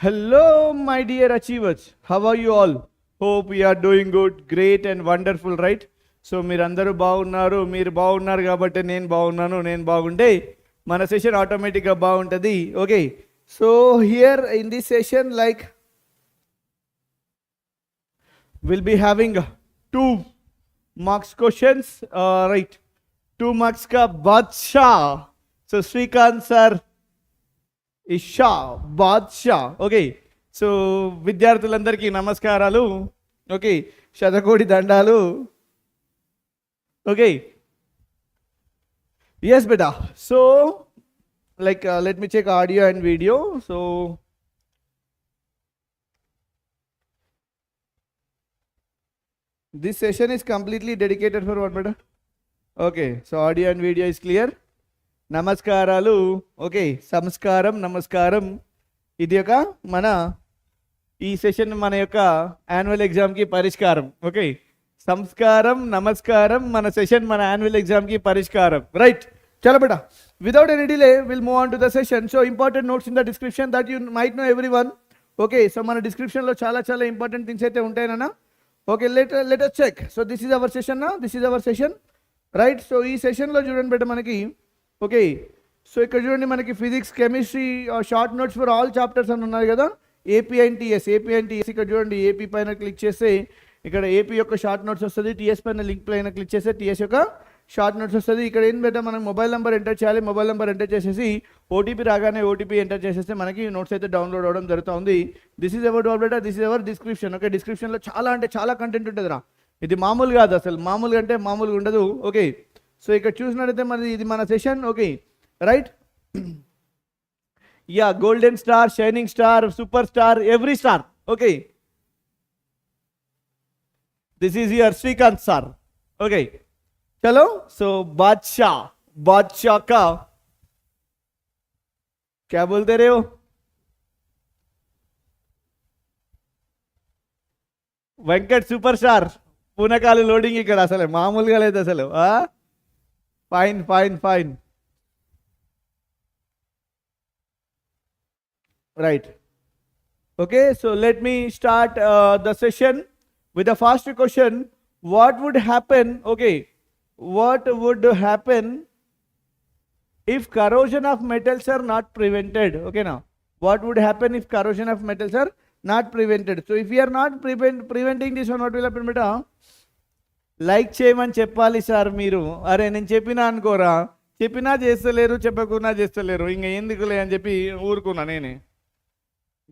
Hello, my dear achievers. How are you all? Hope we are doing good, great and wonderful, right? So మీరందరూ బాగున్నారు, మీరు బాగున్నారు కాబట్టి నేను బాగున్నాను, నేను బాగుంటే మన సెషన్ ఆటోమేటిక్గా బాగుంటుంది. Okay, so here in this session like will be having 2 marks questions, right? 2 marks का बादशाह. So Srikanth Sir ఇషా బాద్షా. ఓకే, సో విద్యార్థులందరికీ నమస్కారాలు. ఓకే, శతకోటి దండాలు. Okay, yes beta. So like let me check audio and video. So this session is completely dedicated for what beta? Okay, so audio and video is clear. నమస్కారాలు. Okay, సంస్కారం, నమస్కారం. ఇది యొక్క మన ఈ సెషన్ మన యొక్క యాన్యువల్ ఎగ్జామ్కి పరిష్కారం. ఓకే, సంస్కారం, నమస్కారం, మన సెషన్ మన యాన్యువల్ ఎగ్జామ్కి పరిష్కారం. రైట్, చలో బేటా, without any delay will move on to the session. So important notes in the description that you might know every one. Okay, so మన డిస్క్రిప్షన్లో చాలా ఇంపార్టెంట్ థింగ్స్ అయితే ఉంటాయన్నా. Okay, let us check. So this is our session నా, this is our session, right? So ఈ సెషన్లో చూడండి బేటా మనకి. ఓకే, సో ఇక్కడ చూడండి మనకి physics, chemistry, short notes for all chapters అని ఉన్నాయి కదా. ఏపీ అండ్ టీఎస్ ఇక్కడ చూడండి, ఏపీ పైన క్లిక్ చేస్తే ఇక్కడ ఏపీ యొక్క షార్ట్ నోట్స్ వస్తుంది. టీఎస్ పైన లింక్ పైన క్లిక్ చేస్తే టీఎస్ యొక్క షార్ట్ నోట్స్ వస్తుంది. ఇక్కడ ఏం బెటర్, మనం మొబైల్ నెంబర్ ఎంటర్ చేయాలి. మొబైల్ నెంబర్ ఎంటర్ చేసేసి ఓటీపీ రాగానే ఓటీపీ ఎంటర్ చేసేస్తే మనకి నోట్స్ అయితే డౌన్లోడ్ అవ్వడం జరుగుతుంది. This is hour better, this is hour description. Okay, డిస్క్రిప్షన్లో చాలా కంటెంట్ ఉంటుంది రా. ఇది మామూలు కాదు, అసలు మామూలుగా అంటే మామూలుగా ఉండదు. ఓకే, సో ఇక్కడ చూసినట్టయితే మరి ఇది మన సెషన్. Okay, right? Yeah, golden star, shining star, super star, every star. Okay, this is your Srikanth sir. Okay, చలో. సో बादशाह का क्या बोलते रहे हो? Venkat super star. పూనకాలు లోడింగ్ ఇక్కడ అసలు మామూలుగా లేదు అసలు. Fine. Right. Okay, so let me start the session with the first question. What would happen? Okay, what would happen if corrosion of metals are not prevented? Okay, now what would happen if corrosion of metals are not prevented? So if we are not preventing this one, what will happen beta? Like చేయమని చెప్పాలి sir మీరు. అరే నేను చెప్పినా అనుకోరా, చెప్పినా చేస్తలేరు, చెప్పకున్నా చేస్తలేరు, ఇంకా ఎందుకులే అని చెప్పి ఊరుకున్నా నేనే.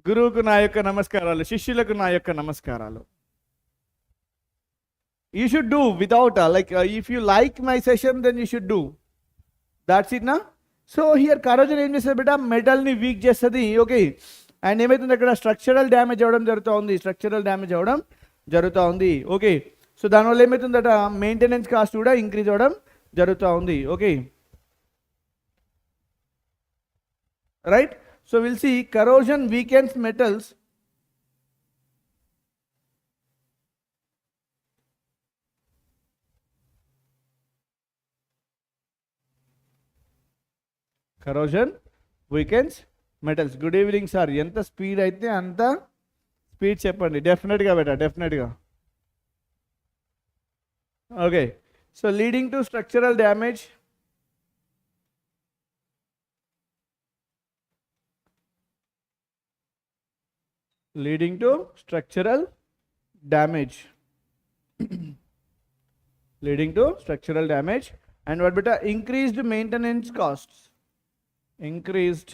గురువుకు నా యొక్క నమస్కారాలు, శిష్యులకు నా యొక్క నమస్కారాలు. You should do without like if you like my session then you should do. That's it నా. సో హియర్ కరోజన్ ఏం చేస్తుంది బేటా, మెటల్ని వీక్ చేస్తుంది. ఓకే, అండ్ ఏమవుతుంది అక్కడ స్ట్రక్చరల్ డ్యామేజ్ అవ్వడం జరుగుతూ ఉంది. ఓకే, సో దానివల్ల ఏమవుతుందట, మెయింటెనెన్స్ కాస్ట్ కూడా ఇంక్రీజ్ అవ్వడం జరుగుతూ ఉంది. Okay, right? So will see corrosion weakens metals. Corrosion weakens metals. Good evening sir. ఎంత స్పీడ్ అయితే అంత స్పీడ్ చెప్పండి. డెఫినెట్గా బేటా, డెఫినెట్గా. Okay, so leading to structural damage. Leading to structural damage. Leading to structural damage. And what beta? Increased maintenance costs. Increased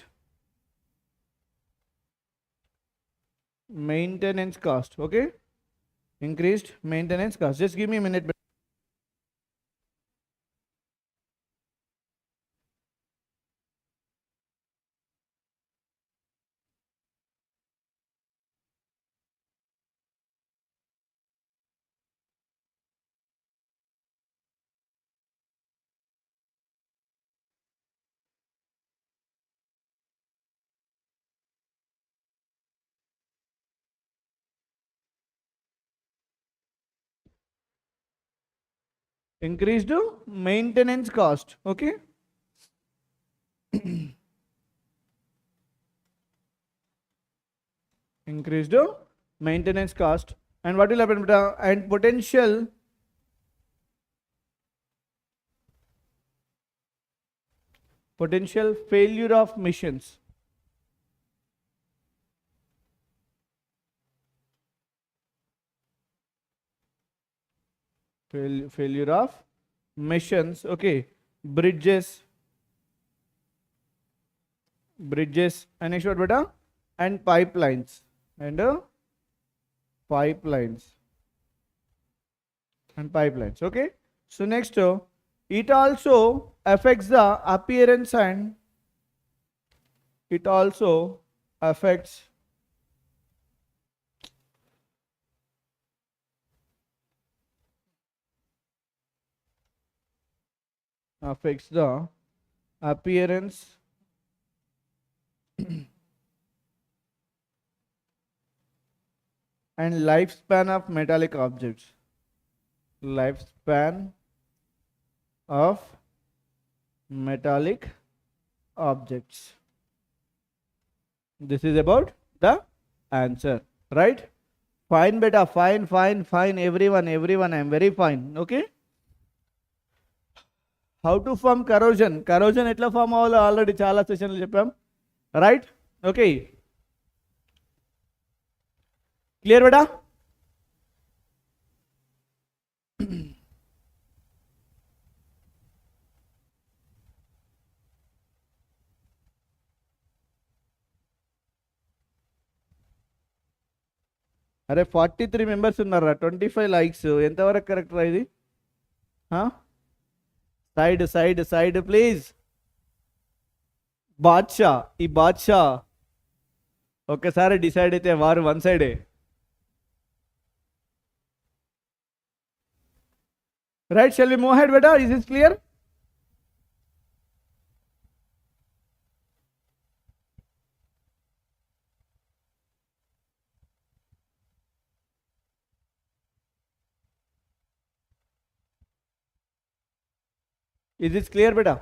maintenance cost. Okay, increased maintenance cost. Just give me a minute. Increased maintenance cost. Okay, increased maintenance cost. And what will happen, beta? And potential failure of missions. Failure of missions. Okay, bridges, and next what, beta? And pipelines, and pipelines, Okay, so next, it also affects the appearance, and it also affects the appearance and lifespan of metallic objects. Lifespan of metallic objects. This is about the answer, right? Fine, beta. Fine, fine, fine. Everyone, I'm very fine. Okay. How to form corrosion? Corrosion etla form avalo already chala session lo cheppam. Right? Okay. Clear, beta? అరే 43 members ఉన్నారా, 25 likes, ఎంతవరకు correct రా ఇది? Side please. Badshah, ఈ బాద్షా ఒక్కసారి decide అయితే వారు one సైడే. Right, shall we move ahead బెటా? Is is clear? Is this clear, beta?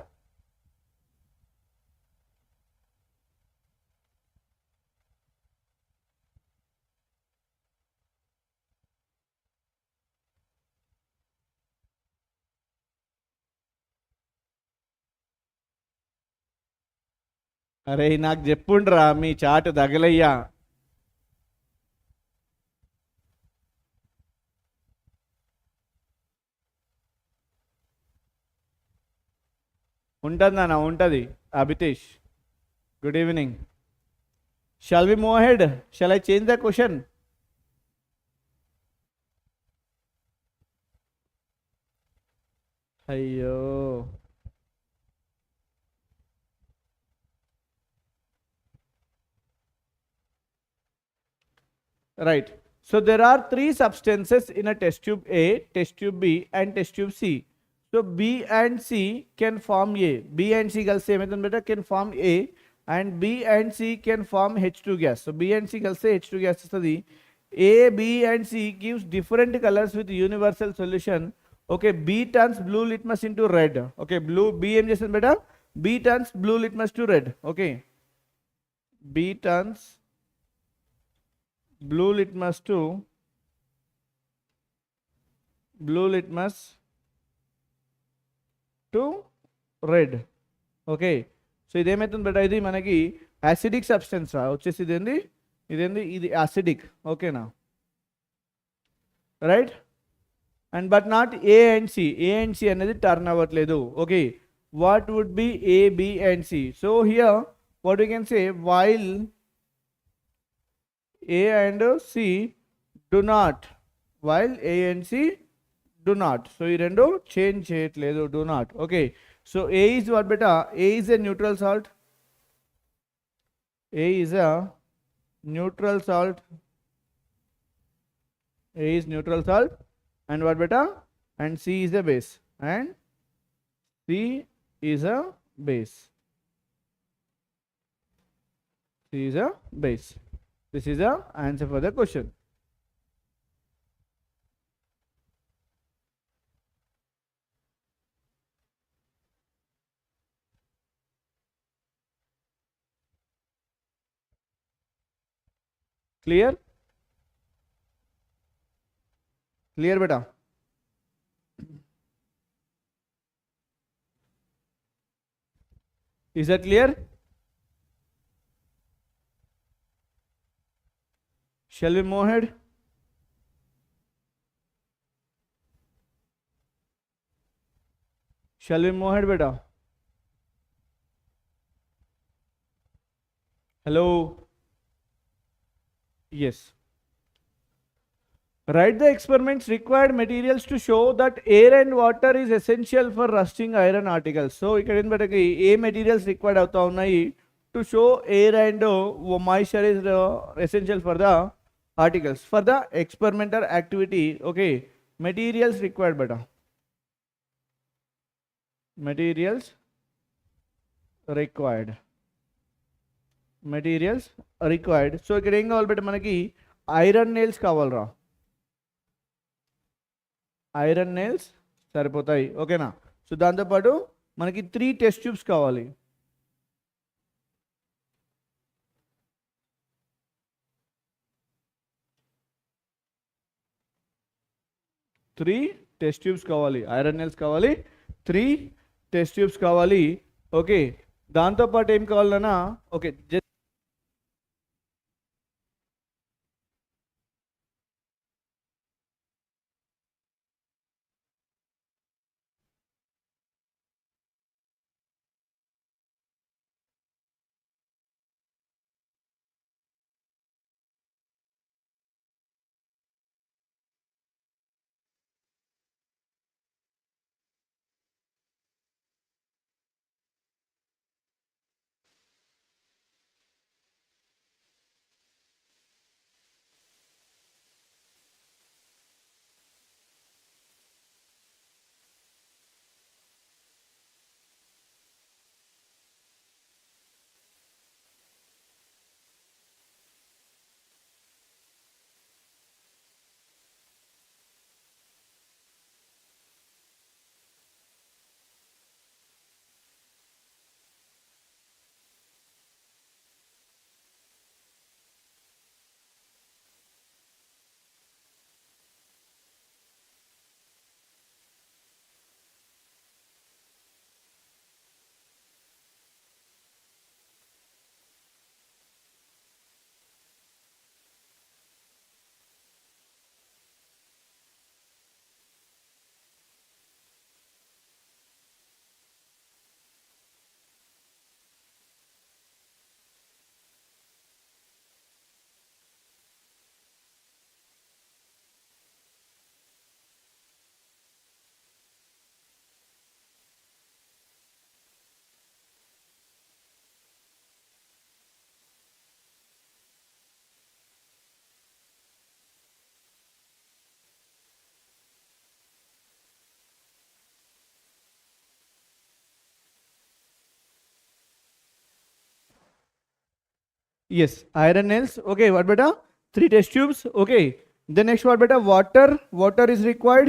అరే నాకు చెప్పుండ్రా, మీ చాట్ తగలయ్యా. ఉంటుందన్నా, ఉంటుంది. Abhitesh, good evening. Shall we move head? Shall I change the question? అయ్యో, right. So there are three substances in a test tube A, test tube B, and test tube C. So B and C can form A. B and C కలిసి ఏమైతుంది బేటా? Can form A, and B and C can form H2 gas. So B and C కలిసి H2 gas వస్తుంది. A, B and C gives different colors with universal solution. Okay, B turns blue litmus into red. Okay, blue B ఏం చేస్తుంది బేటా? B turns blue litmus to red. Okay, B turns blue litmus to red. Okay, so ఇదేమవుతుంది బేటా? ఇది మనకి acidic substance రా వచ్చేసి. ఇదేంది? ఇది యాసిడిక్. ఓకేనా? Right. And but not A and C. A and C అనేది టర్న్ అవ్వట్లేదు. Okay, what would be A, B and C? So here what you can say, while A and C do not, while A and C do not. So ఈ రెండు change చేయట్లేదు, do not. Okay, so A is what beta? A is a neutral salt. A is a neutral salt. A is neutral salt. And what beta? And C is a base. And C is a base. C is a base. This is the answer for the question. Clear? Clear beta? Is that clear? Shall we move ahead? Shall we move ahead beta? Hello? Yes. Write the experiments required materials to show that air and water is essential for rusting iron articles. So ఇక్కడ ఏం బట్టి ఏ materials required అవుతా ఉన్నాయి to show air and moisture is essential for the articles for the experimental activity. Okay, materials required beta. Materials required. Materials required. So ఇక్కడ ఏం కావాలి బెట మనకి iron nails కావాలరా. ఐరన్ నెయిల్స్ సరిపోతాయి ఓకేనా. సో దాంతోపాటు మనకి 3 టెస్ట్ ట్యూబ్స్ కావాలి. 3 టెస్ట్ ట్యూబ్స్ కావాలి. ఐరన్ నెయిల్స్ కావాలి, 3 టెస్ట్ ట్యూబ్స్ కావాలి. ఓకే, దాంతోపాటు ఏం కావాలన్నా okay yes, iron nails. Okay, what beta? 3 test tubes. Okay, the next what beta? Water. Water is required,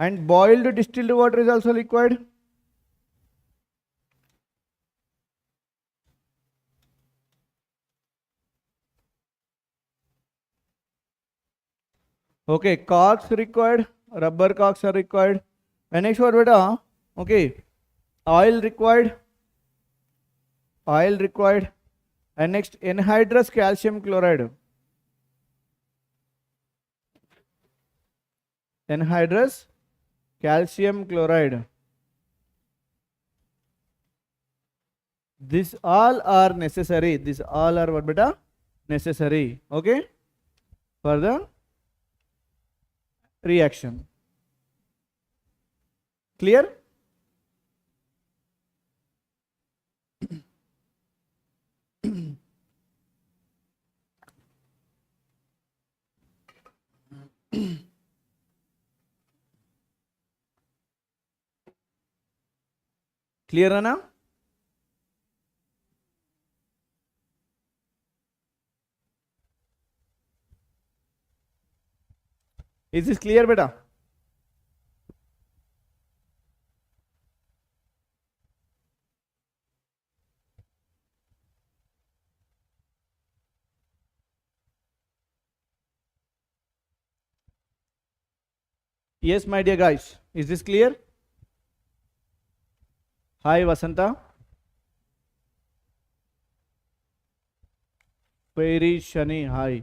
and boiled distilled water is also required. Okay, corks required, rubber corks are required. And next what beta? Okay, oil required, oil required. And next anhydrous calcium chloride. Anhydrous calcium chloride. These all are necessary. These all are what beta? Necessary. Okay, for the reaction. Clear? Clear Anna? Is this clear beta? Yes, my dear guys, is this clear? Hi Vasanta. Fairy Shani, hi.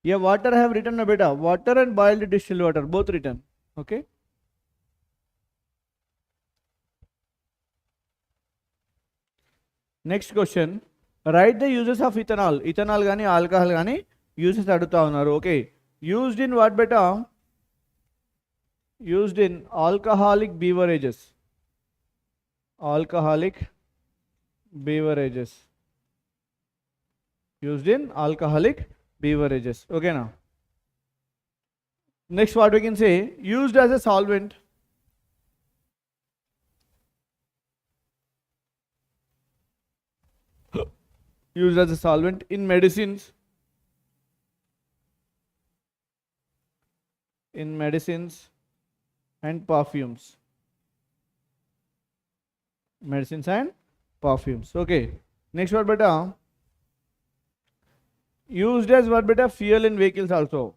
Yeah, water I have written a beta. Water and boiled distilled water, both written. Okay. Next question. Write the uses of ethanol. Ethanol gani, alcohol gani, uses aduta unnaru. Okay. Used in what beta? Used in alcoholic beverages. Alcoholic beverages. Used in alcoholic beverages. Okay now. Next what we can say, used as a solvent. Used as a solvent in medicines. In medicines and perfumes. Medicines and perfumes. Okay. Next what beta? Used as what beta? Fuel in vehicles also.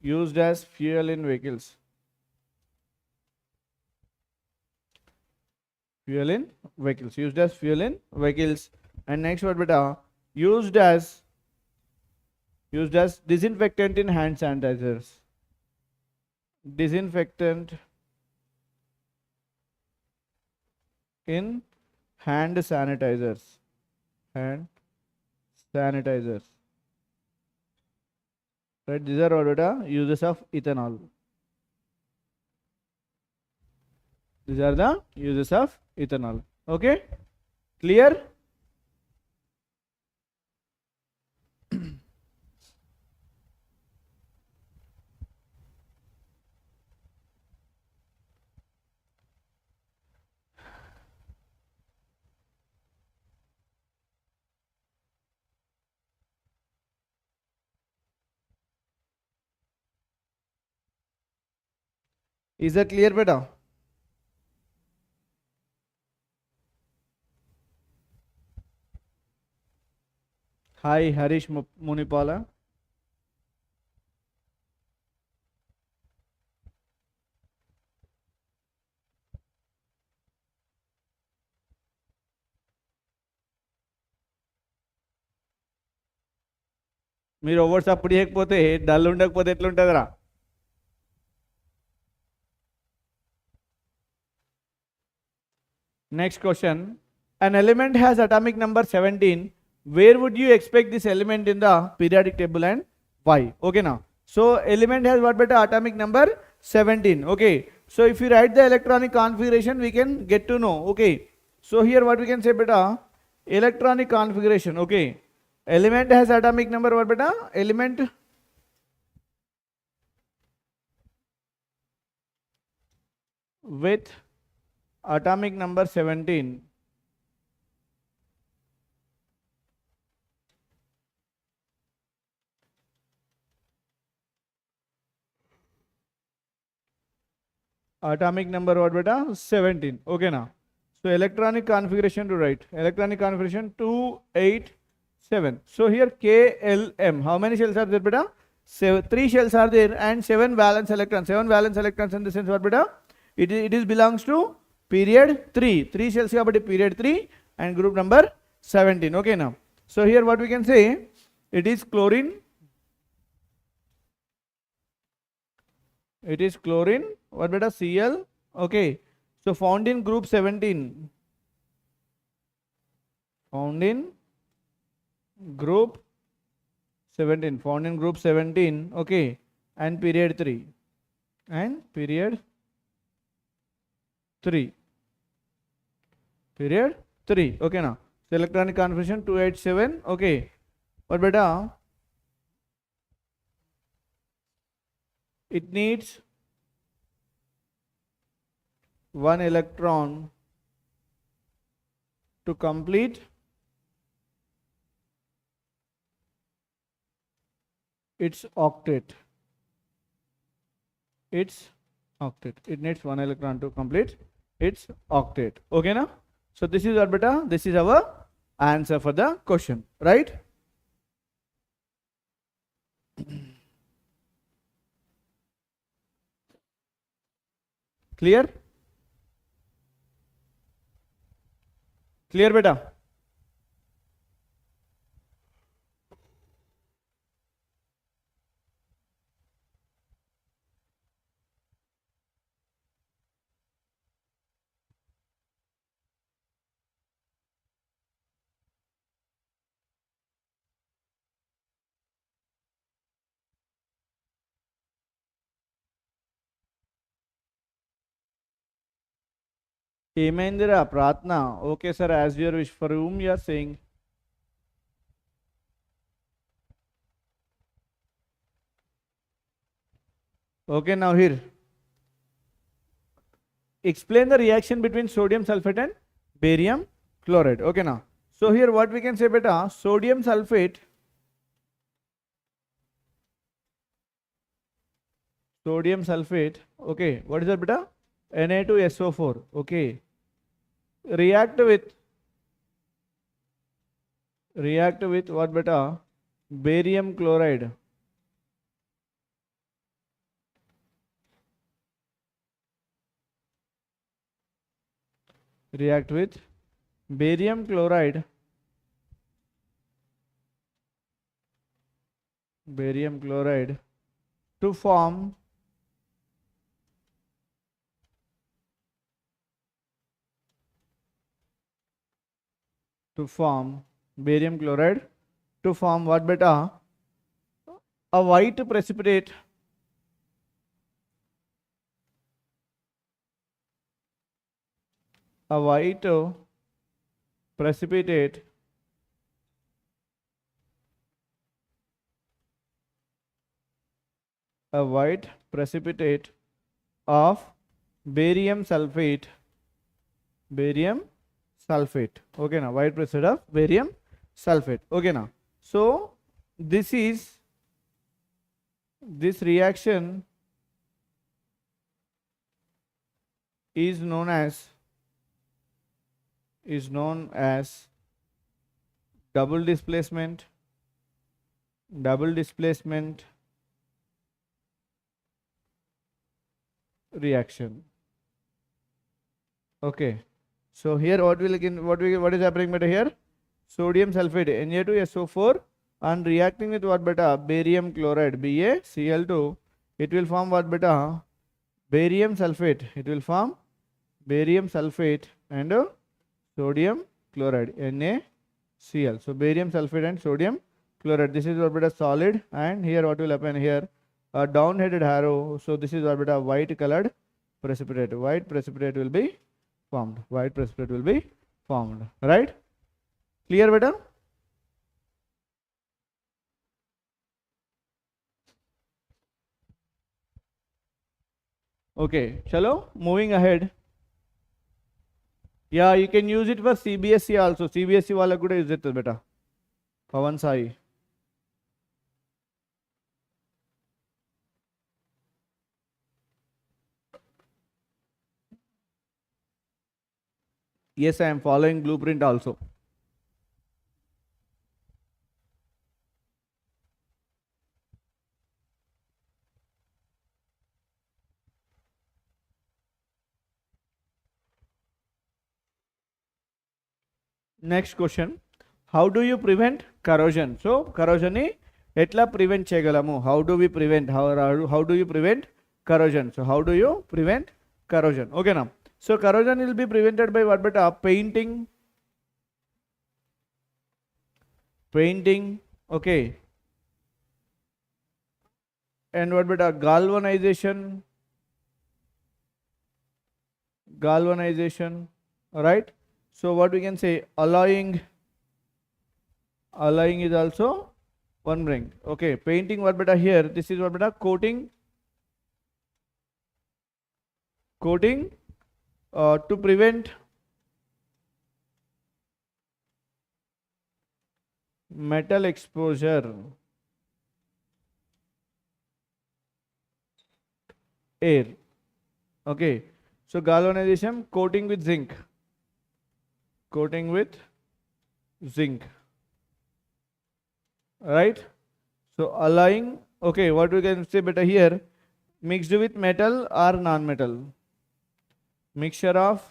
Used as fuel in vehicles. Fuel in vehicles. Used as fuel in vehicles. And next what beta? Used as disinfectant in hand sanitizers. Disinfectant in hand sanitizers. Hand sanitizers. Right, these are what beta? Uses of ethanol. These are the uses of ethanol. Okay, clear? Is that clear beta? Hi Harish Munipala. మీరు overs అప్పుడు చేయకపోతే dull ఉండకపోతే ఎట్లుంటుందిరా? Next question. An element has atomic number 17. Where would you expect this element in the periodic table and why? Okay now. So element has what beta? Atomic number 17. Okay. So if you write the electronic configuration, we can get to know. Okay. So here what we can say beta? Electronic configuration. Okay. Element has atomic number what beta? Element with atomic number 17. Atomic number what beta? 17. Okay now. So electronic configuration to write. Electronic configuration 287. So here KLM. How many shells are there beta? 3 shells are there and 7 valence electrons. 7 valence electrons in the sense what beta? It is belongs to period 3. 3 shells about period 3 and group number 17. Okay now. So here what we can say? It is chlorine. It is chlorine. What beta? Cl. Okay. So found in group 17. Found in group 17. Found in group 17. Okay. And period 3. And period 3. Period 3. Okay now. So electronic configuration 287. Okay. What beta? It needs 1 electron to complete its octet. Its octet. It needs 1 electron to complete its octet. Okay now? So this is what beta? This is our answer for the question. Right? Clear? Clear beta? ఏమైందిరా ప్రార్థన? Okay sir, as your wish. For whom you are saying? Okay, now here. Explain the reaction between sodium sulfate and barium chloride. Okay now. So here what we can say beta, sodium sulfate, okay, what is that beta? Na2SO4, okay. React with what beta? Barium chloride. React with barium chloride to form barium chloride to form what beta? A white precipitate of barium sulfate. Okay now, white precipitate of barium sulfate. Okay now, so this reaction is known as double displacement reaction. Okay, so here what is happening beta here? Sodium sulfate Na2SO4 and reacting with what beta? Barium chloride BaCl2. It will form what beta? Barium sulfate. It will form barium sulfate and sodium chloride NaCl. So barium sulfate and sodium chloride. This is what beta solid, and here what will happen here? A down-headed arrow. So this is what beta? White colored precipitate. White precipitate will be formed. Right? Clear beta? Okay, chalo, moving ahead. Yeah, you can use it for CBSE also. CBSE wala kuda use it beta. Pavan Sai. Yes, I am following blueprint also. Next question. How do you prevent corrosion? So corrosion ni etla prevent cheyagalamu? How do you prevent corrosion? So how do you prevent corrosion? Okay now. So corrosion will be prevented by what beta? Painting. Okay. And what beta? Galvanization. Right? So what we can say? Alloying is also one bring. Okay, painting what beta here? This is what beta? Coating to prevent metal exposure. Air. Okay, so galvanization, coating with zinc. Right? So alloying, okay, what we can say better here? Mixed with metal or non-metal? mixture of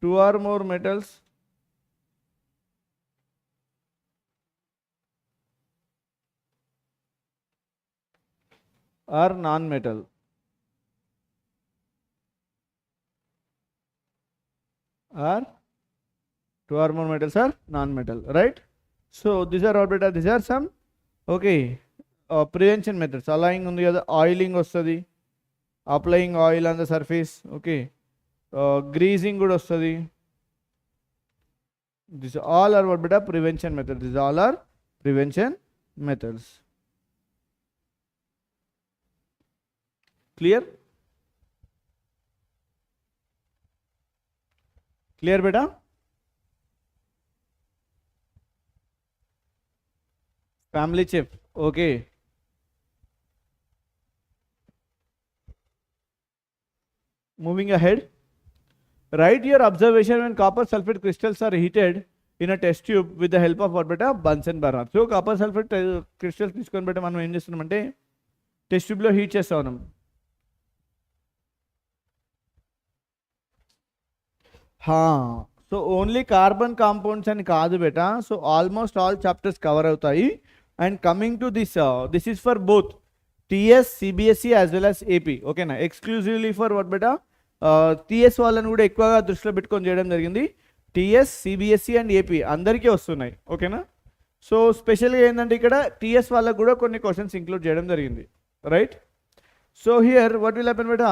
two or more metals or non-metal. Or two or more metals are non-metal, right? So these are all beta. These are some prevention methods. Allowing on the other oiling ostadi, applying oil on the surface. Greasing good ostadi. These all are what beta prevention methods. These all are prevention methods. Clear? Clear beta? Family chip. Okay. Moving ahead. Write your observation when copper sulfate crystals are heated in a test tube with the help of what beta Bunsen burner. So copper sulfate crystals తీసుకొని బెట మనం ఏం చేస్తున్నామంటే test tube లో heat చేస్తా ఉన్నాం. So only carbon compounds అని కాదు బేటా. So almost all chapters cover అవుతాయి. And coming to this is for both TS CBSE as well as AP. ఓకేనా, ఎక్స్క్లూజివ్లీ ఫర్ వాట్ బేటా టీఎస్ వాళ్ళని కూడా ఎక్కువగా దృష్టిలో పెట్టుకొని చేయడం జరిగింది. టీఎస్ సిబిఎస్ఈ అండ్ ఏపీ అందరికీ వస్తున్నాయి. ఓకేనా, సో స్పెషల్గా ఏంటంటే ఇక్కడ టీఎస్ వాళ్ళకు కూడా కొన్ని క్వశ్చన్స్ ఇంక్లూడ్ చేయడం జరిగింది. Right, so here what will happen beta.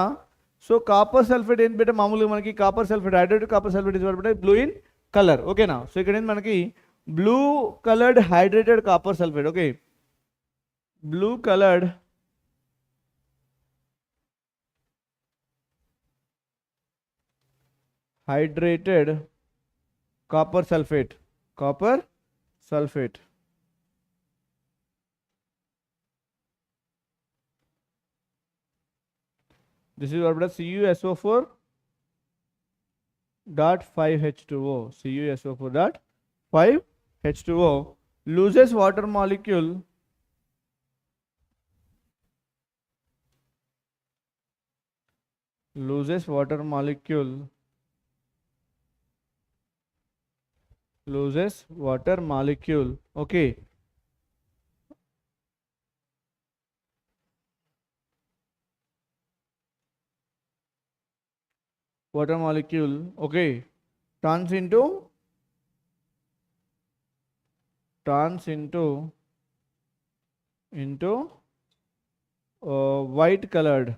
So copper sulphate ఏంటి బేటా, మామూలుగా మనకి copper sulphate hydrated copper sulphate is beta blue in colour. ఓకేనా, సో ఇక్కడ ఏంటి మనకి blue coloured hydrated copper sulphate. Okay, blue coloured hydrated copper sulfate. This is what CuSO4 dot 5H2O. CuSO4 dot 5H2O loses water molecule okay, water molecule okay turns into white colored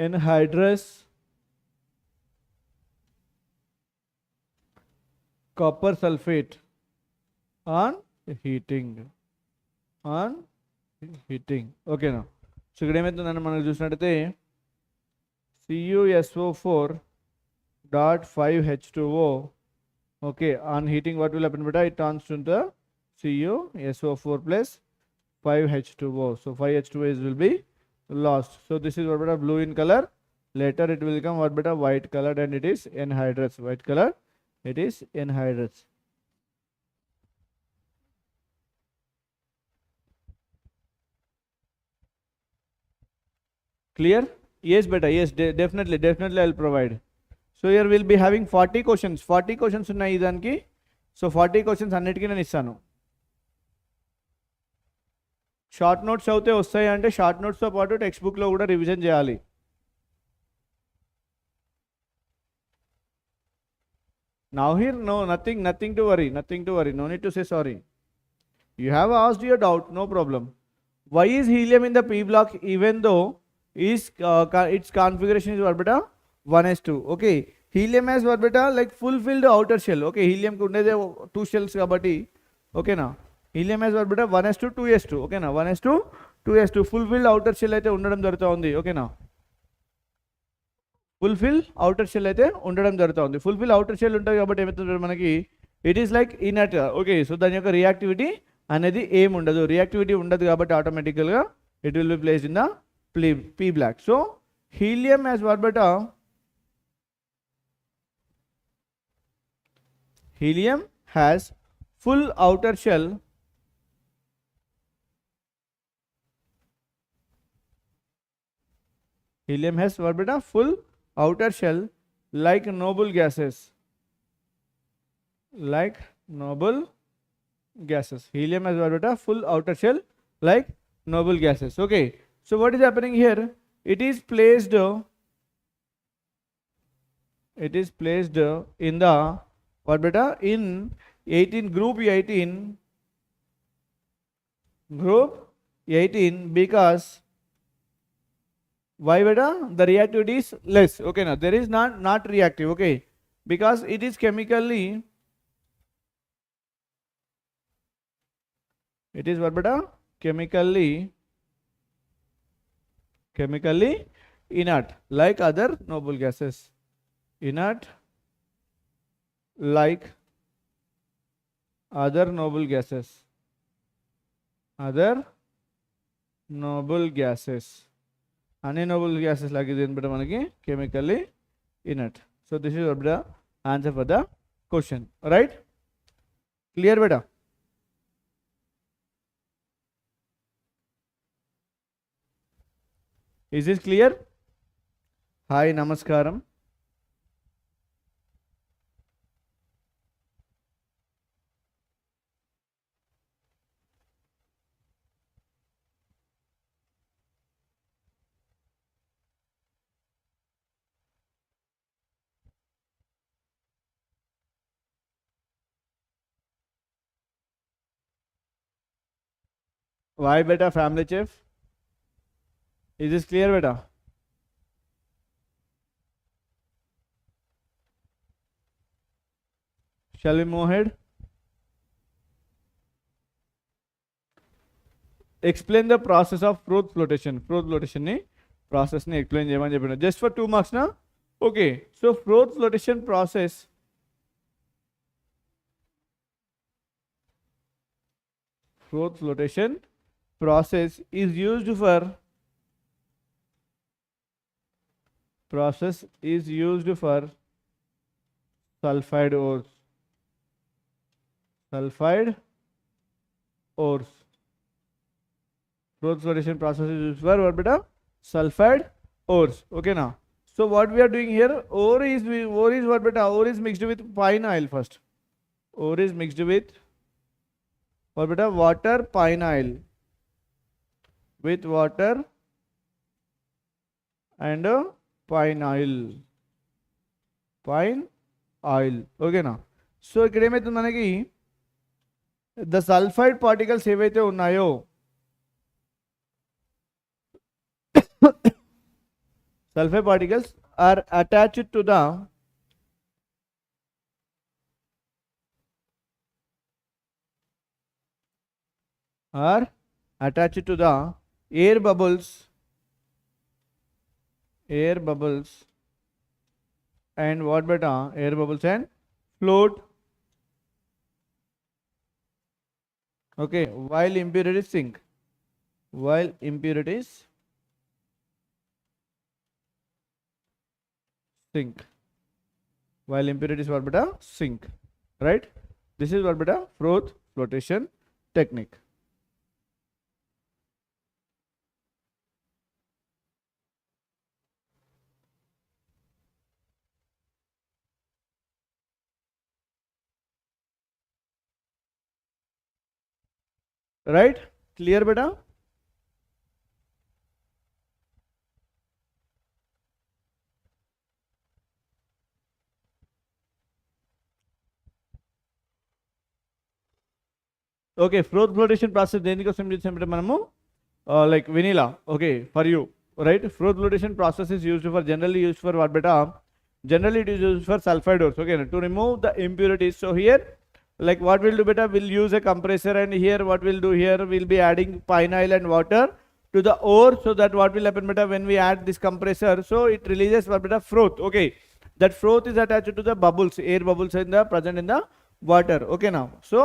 anhydrous copper sulfate on heating. ఓకేనా, so ఇక్కడ ఏమవుతుందని మనకు చూసినట్టయితే CuSO4 dot 5H2O okay on heating what will happen beta, it turns to the CuSO4 plus 5H2O. So 5H2O will be lost. So this is what beta blue in color. Later it will become what beta white colored and it is anhydrous. White color, it is anhydrous. Clear? Yes beta, yes, definitely I will provide. So here we will be having 40 questions ఉన్నాయి దానికి. So 40 questions అన్నిటికీ నేను ఇస్తాను. Short notes అవుతే వస్తాయి అంటే short నోట్స్తో పాటు text బుక్లో కూడా రివిజన్ చేయాలి. Now here no nothing to worry, no need to say sorry. You have asked your doubt, no problem. Why is helium in the p block even though its configuration is what beta 1s2. okay, helium has what beta like fulfilled outer shell. okay, helium ku undede 2 shells kabatti okay na, helium has what beta 1s2 2s2 okay na, 1s2 2s2 fulfilled outer shell అయితే ఉండడం జరుగుతూ ఉంది. okay na, fulfil outer shell అయితే ఉండడం జరుగుతూ ఉంది. Fulfil outer shell ఉంటుంది కాబట్టి ఏమవుతుంది మనకి, it is like inert. Okay, so దాని యొక్క రియాక్టివిటీ అనేది ఏమి ఉండదు. రియాక్టివిటీ ఉండదు కాబట్టి ఆటోమేటికల్గా it will be placed in the P black. So helium has what beta helium has full outer shell. Helium has what beta? Full outer shell like noble gases. Like noble gases. Helium has what beta? Full outer shell like noble gases. Okay. So what is happening here? It is placed in the what beta? In 18 group 18 because why beta? The reactivity is less. Okay, now there is not reactive. Okay, because it is chemically, it is what beta? Chemically inert like other noble gases. Inert like other noble gases. Other noble gases. Any noble gases like this in chemically inert. So this is the answer for the question. Right? Clear beta? Is this clear? Hi, namaskaram. Why beta, family chef? Is this clear beta? Shall we move ahead? Explain the process of Froth flotation. Froth flotation ni process ni explain cheyamani cheppina. Just for 2 marks na? Okay. So Froth flotation process is used for sulfide ores. Froth flotation process is used for what beta? Sulfide ores. Okay now. So what we are doing here, ore is what beta? Ore is mixed with pine oil first. Ore is mixed with what beta? Water, pine oil. With water and pine oil. Okay now. So ఇక్కడ ఏమైతుంది మనకి the sulfide particles ఏవైతే ఉన్నాయో sulfide particles are attached to the air bubbles and what beta? Air bubbles and float. Okay, while impurities sink. While impurities what beta? Sink. Right? This is what beta? Froth flotation technique. Right? Clear beta? Okay, Froth flotation process దేనికోసం చేసామంటే మనము like vanilla. Okay, for you, right? Froth flotation process is generally used for what beta? Generally it is used for sulfide ores. Okay, to remove the impurities. So here, like what we'll do beta? We'll use a compressor, and here what we'll do here, we'll be adding pine oil and water to the ore, so that what will happen beta? When we add this compressor, so it releases what beta? Froth. Okay, that froth is attached to the bubbles, air bubbles present in the water. Okay now, so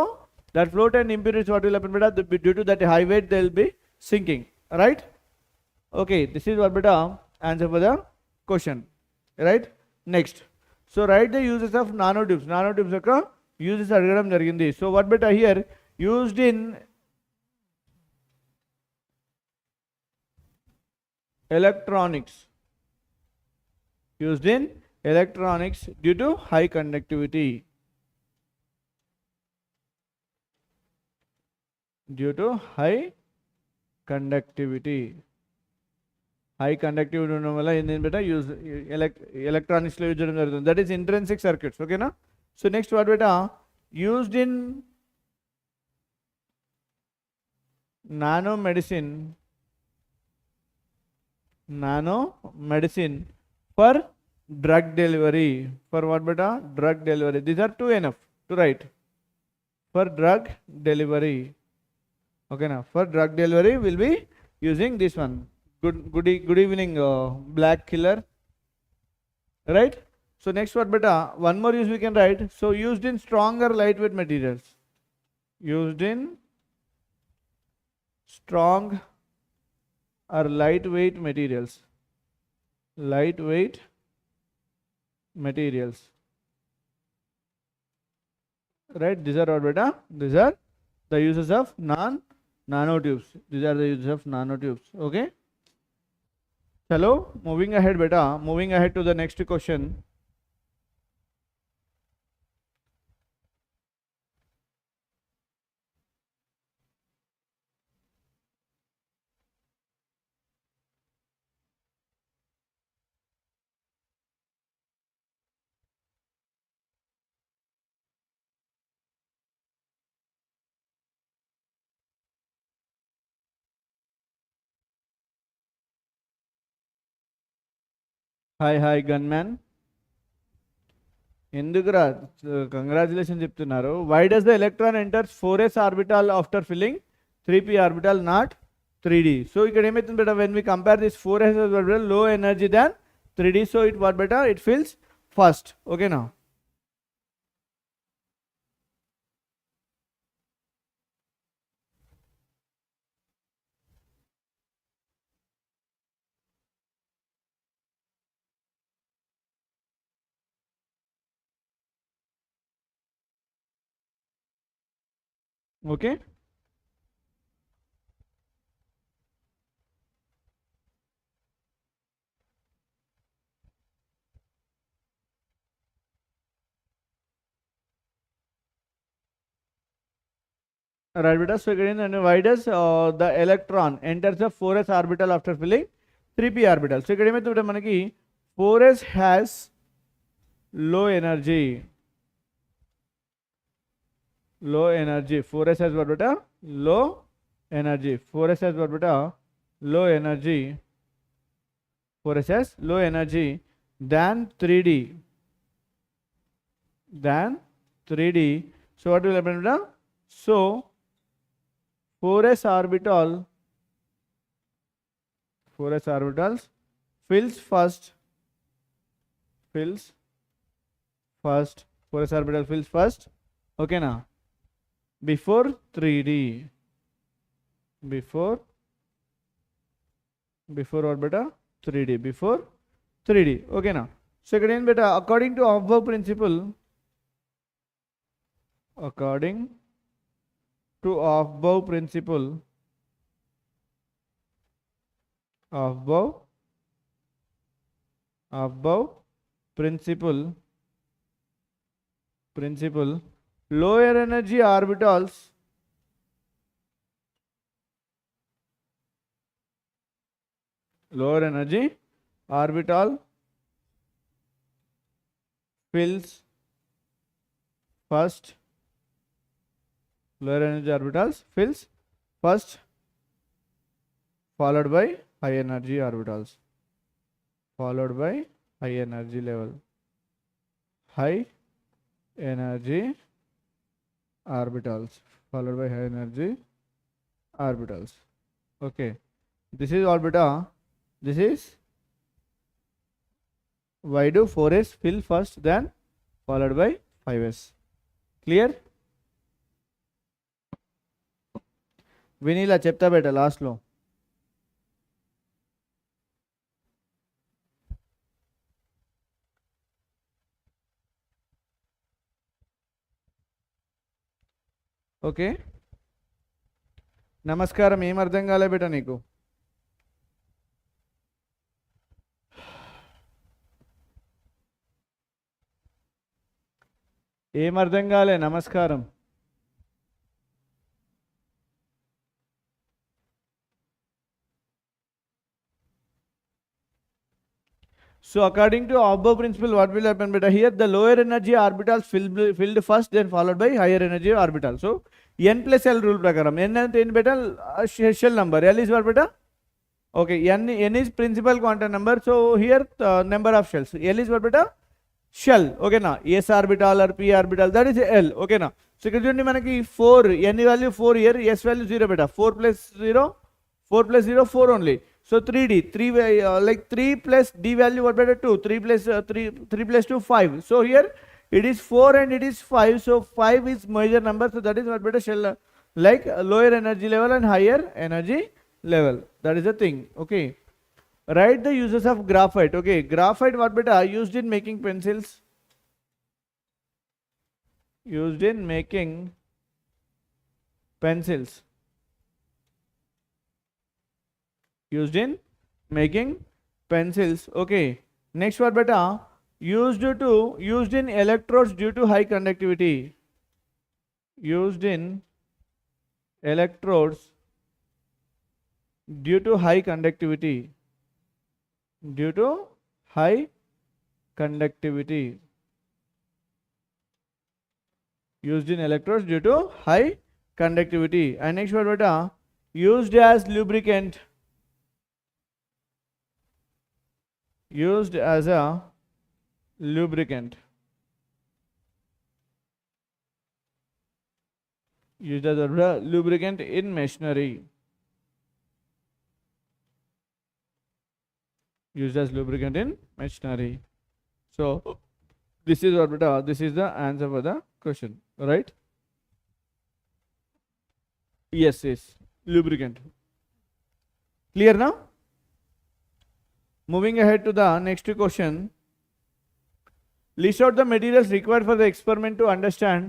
that float and impurities what will happen beta? Due to that high weight they will be sinking. Right? Okay, this is what beta? Answer for the question. Right? Next, so write the uses of nanotubes. Nanotubes యొక్క uses అడగడం జరిగింది. So what better here, used in electronics, used in electronics due to high conductivity, due to high conductivity. High conductivity ఉండడం వల్ల ఏంటి బేటా use ఎలక్ట్రానిక్స్లో use చేయడం జరుగుతుంది. That is intrinsic circuits. ఓకేనా. సో నెక్స్ట్ వాట్ బేటా, used in nano medicine, nano medicine for drug delivery. For what beta? Drug delivery. These are two enough to write. For drug delivery. Okay now, for drug delivery we'll be using this one. Good evening, black killer. Right. So next what beta, one more use we can write. So used in stronger lightweight materials. Used in strong or lightweight materials. Lightweight materials. Right, these are what beta, these are the uses of nanotubes. These are the uses of nanotubes. Okay, hello, moving ahead beta, moving ahead to the next question. Hi gunman. ఎందుకురా congratulation చెప్తున్నారు. Why does the electron enters 4s orbital after filling 3p orbital not 3d? So ఇక్కడ ఏమవుతుంది బేటా, when we compare this 4s orbital లో energy than 3d, so it what బేటా, it fills first. ఓకేనా. Okay, right beta. So again, and why does the electron enters the 4s orbital after filling 3p orbital? So ఇక్కడ ఏమైతే మనకి 4s has low energy, low energy. 4s has what beta, low energy. 4s has what beta, low energy. 4s has low energy than 3d, than 3d. So what will happen beta? So 4s orbital, 4s orbitals fills first, fills first, 4s orbital fills first. Okay now, before 3d, before what beta, 3d, before 3d. Okay now, so again beta, according to above principle, according to above principle, above principle, lower energy orbitals, lower energy orbital fills first, lower energy orbitals fills first, followed by high energy orbitals, followed by high energy level, high energy orbitals, followed by high energy orbitals. Okay, this is all beta. This is why do 4s fill first, then followed by 5s. Clear? Vinila చెప్తా బేట లాస్ట్లో. Okay, నమస్కారం ఏం అర్థం కాలే బేట నీకు? ఏం అర్థం కాలే? నమస్కారం. So according to Abbo principle, what will happen beta? Here the lower energy orbitals filled first, then followed by higher energy orbital. So n plus l rule prakaram, n and n beta shell number, l is what beta? Okay, n is principal quantum number. So here number of shells, l is what beta? Shell. Okay na, s orbital or p orbital, that is l. Okay na. So ఇక్కడ చూడండి మనకి 4, n value 4 here, s value 0 beta. 4 plus 0, 4 plus 0, 4 only. So 3d, 3 like 3 plus d value what better 2, 3 plus 3 plus 2, 5. So here it is 4 and it is 5. So 5 is major number. So that is what better shell, like lower energy level and higher energy level. That is the thing. Okay. Write the uses of graphite. Okay, graphite what better used in making pencils? Used in making pencils. Used in making pencils. Okay, next what beta? Used in electrodes due to high conductivity. Used in electrodes due to high conductivity. Due to high conductivity. Used in electrodes due to high conductivity. And next what beta? Used as lubricant. Used as a lubricant. Used as a lubricant in machinery. Used as lubricant in machinery. So this is what beta, this is the answer for the question, right? Yes, lubricant. Clear now? Moving ahead to the next question. List out the materials required for the experiment to understand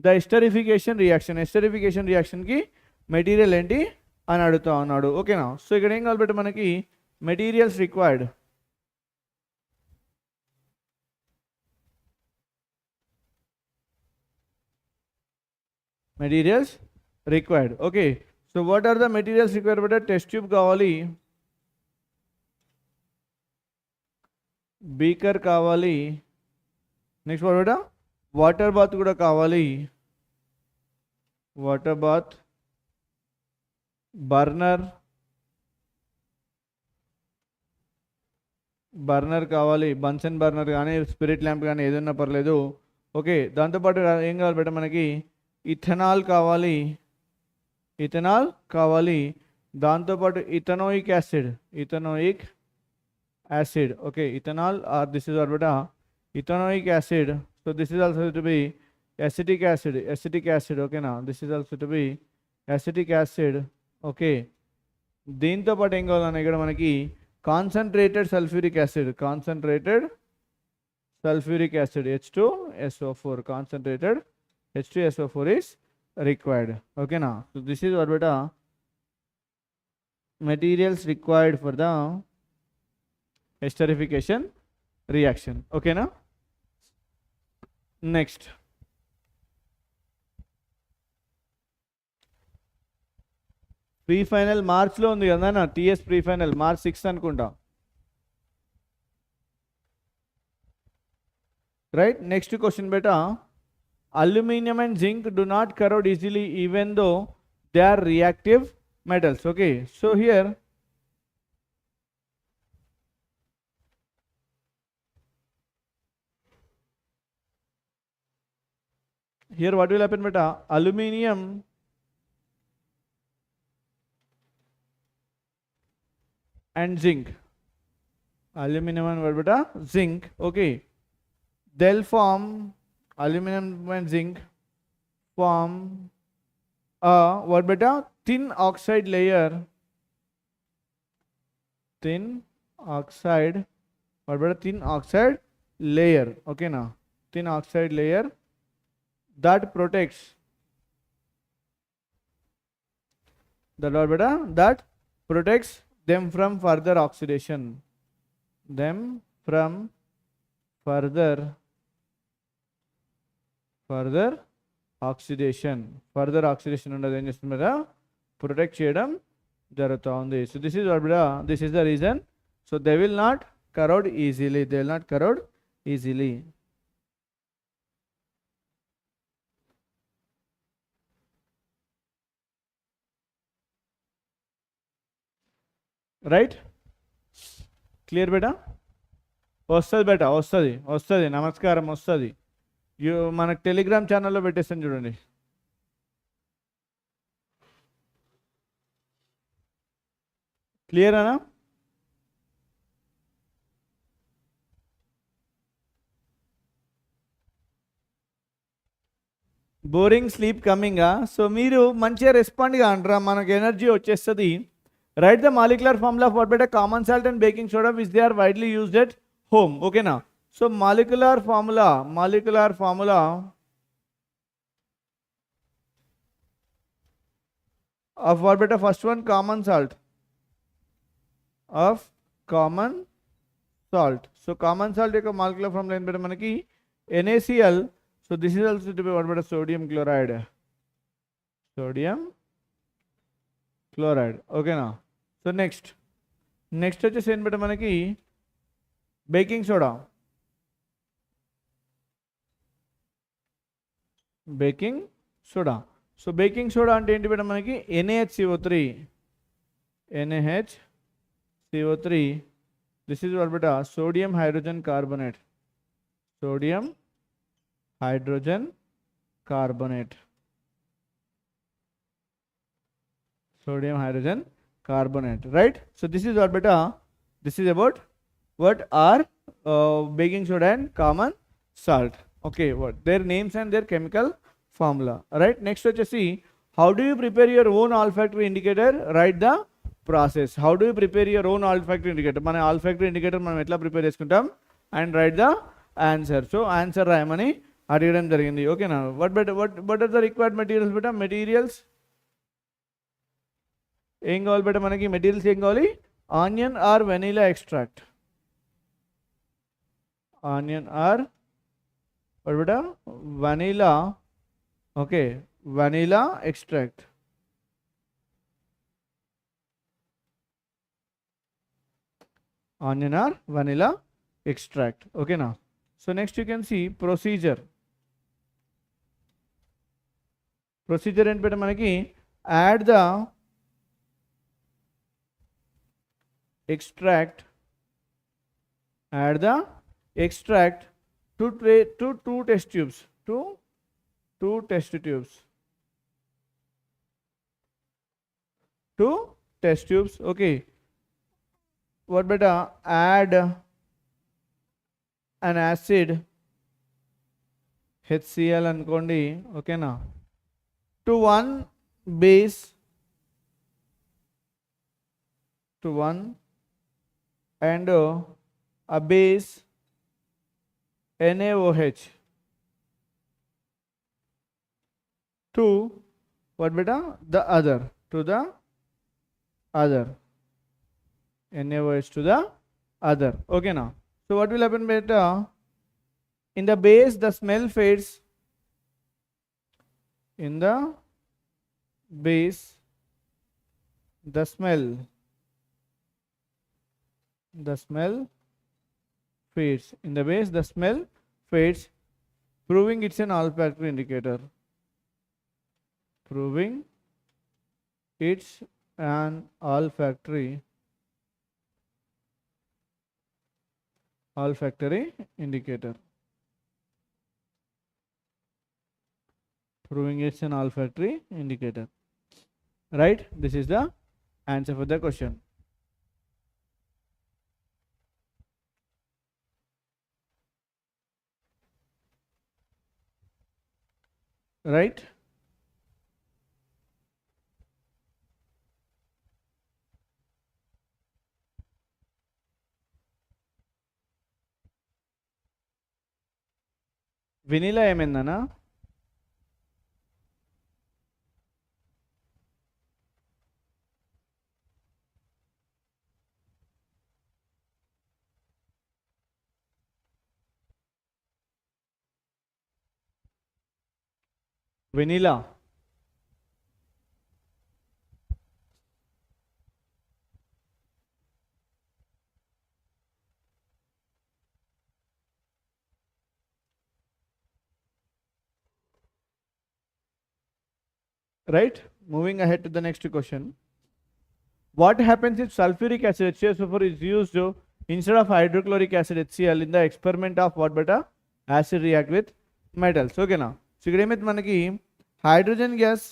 the esterification reaction. Esterification reaction ki material enti అని అడుగుతా ఉన్నాడు. ఓకేనా? So ఇక్కడ ఏం కావాలి బెట్ట మనకి? Materials required. Materials required. Okay, so what are the materials required బెట్ట? టెస్ట్ ట్యూబ్ కావాలి, బీకర్ కావాలి, నెక్స్ట్ వాట్ బెట్ట? వాటర్ బాత్ కూడా కావాలి, వాటర్ బాత్, బర్నర్ కావాలి, బన్సన్ బర్నర్ కానీ స్పిరిట్ ల్యాంప్ కానీ ఏదన్నా పర్లేదు. ఓకే, దాంతోపాటు ఏం కావాలి బెట్ట మనకి? ఇథనాల్ కావాలి, దాంతోపాటు ethanoic acid. Okay, ethanol or this is or బెటా ethanoic acid. So this is also to be acetic acid. ఓకేనా, this is also to be acetic acid. Okay, దీంతో పాటు ఏం కావాలన్నా ఇక్కడ మనకి concentrated sulphuric acid, H2SO4, concentrated H2SO4 is required. Okay na, so this is what beta materials required for the esterification reaction. Okay na, next pre final మార్చ్లో ఉంది కదా నా, టీఎస్ ప్రీ ఫైనల్ March 6 అనుకుంటా, right? Next question beta, aluminium and zinc do not corrode easily even though they are reactive metals. Okay, so here what will happen beta? Aluminium and zinc, aluminum and what beta? Zinc. Okay, they'll form, aluminum and zinc form a what beta? Thin oxide layer, thin oxide layer. Okay na, thin oxide layer that protects that what beta, that protects them from further oxidation, them from further oxidation ఉండదు, ఏం చేస్తుంది బేటా, protect చేయడం జరుగుతూ ఉంది. So this is what బేటా, this is the reason. So they will not corrode easily, they will not corrode easily. Right, clear బేటా? వస్తుంది బేటా, వస్తుంది నమస్కారం వస్తుంది. మనకు టెలిగ్రామ్ ఛానల్లో పెట్టేస్తాను చూడండి. క్లియర్ అనా? Boring sleep కమింగా? సో మీరు మంచిగా రెస్పాండ్గా అంటారా, మనకు ఎనర్జీ వచ్చేస్తుంది. Right the molecular formula for బెటర్ common salt and baking soda which they are widely used at home. ఓకేనా? So molecular formula of what బెటర్, first one common salt, of common salt. So common salt యొక్క molecular formula ఏం బెటర్ మనకి NaCl. So this is also to be what about sodium chloride. Okay na? So next వచ్చేసి ఏం బెటర్ మనకి baking soda. So baking soda అంటే ఏంటి బెటర్ మనకి NaHCO3. This is what beta, sodium hydrogen carbonate. Sodium hydrogen carbonate. Right? So this is what beta, this is about what are baking soda and common salt. Okay, what their names and their chemical formula. Right? Next వచ్చేసి how do you prepare your own olfactory indicator? Write the process. How do you prepare your own olfactory indicator? మన olfactory indicator మనం ఎట్లా prepare చేసుకుంటాం, and write the answer. So answer రాయమని అడగడం జరిగింది. ఓకేనా? what are the required materials బేటా? Materials ఏం కావాలి బేటా మనకి? మెటీరియల్స్ ఏం కావాలి? Onion or vanilla extract. Onion or what బేటా? Vanilla. Okay, vanilla extract. Onion or vanilla extract. ఓకేనా? So next you can see procedure. ఏంటి బేటా మనకి? add the extract to two test tubes. Two test tubes. Okay, what beta? Add an acid HCl అనుకోండి. ఓకేనా? to one base and a base NaOH to what beta? The other. NaOH to the other. Okay now. So what will happen beta? In the base the smell fades. In the base the smell fades. In the base the smell fades, proving it's an olfactory indicator. Olfactory indicator. Proving it's an olfactory indicator. Right? This is the answer for the question. Right? Vanilla ఏమైందనా? vanilla, right? Moving ahead to the next question. What happens if sulfuric acid HCl4 is used instead of hydrochloric acid HCl in the experiment of what beta acid react with metals? Okay now. So ఇక్కడ ఏమైతే మనకి hydrogen gas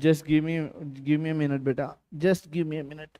just give me a minute beta, just give me a minute.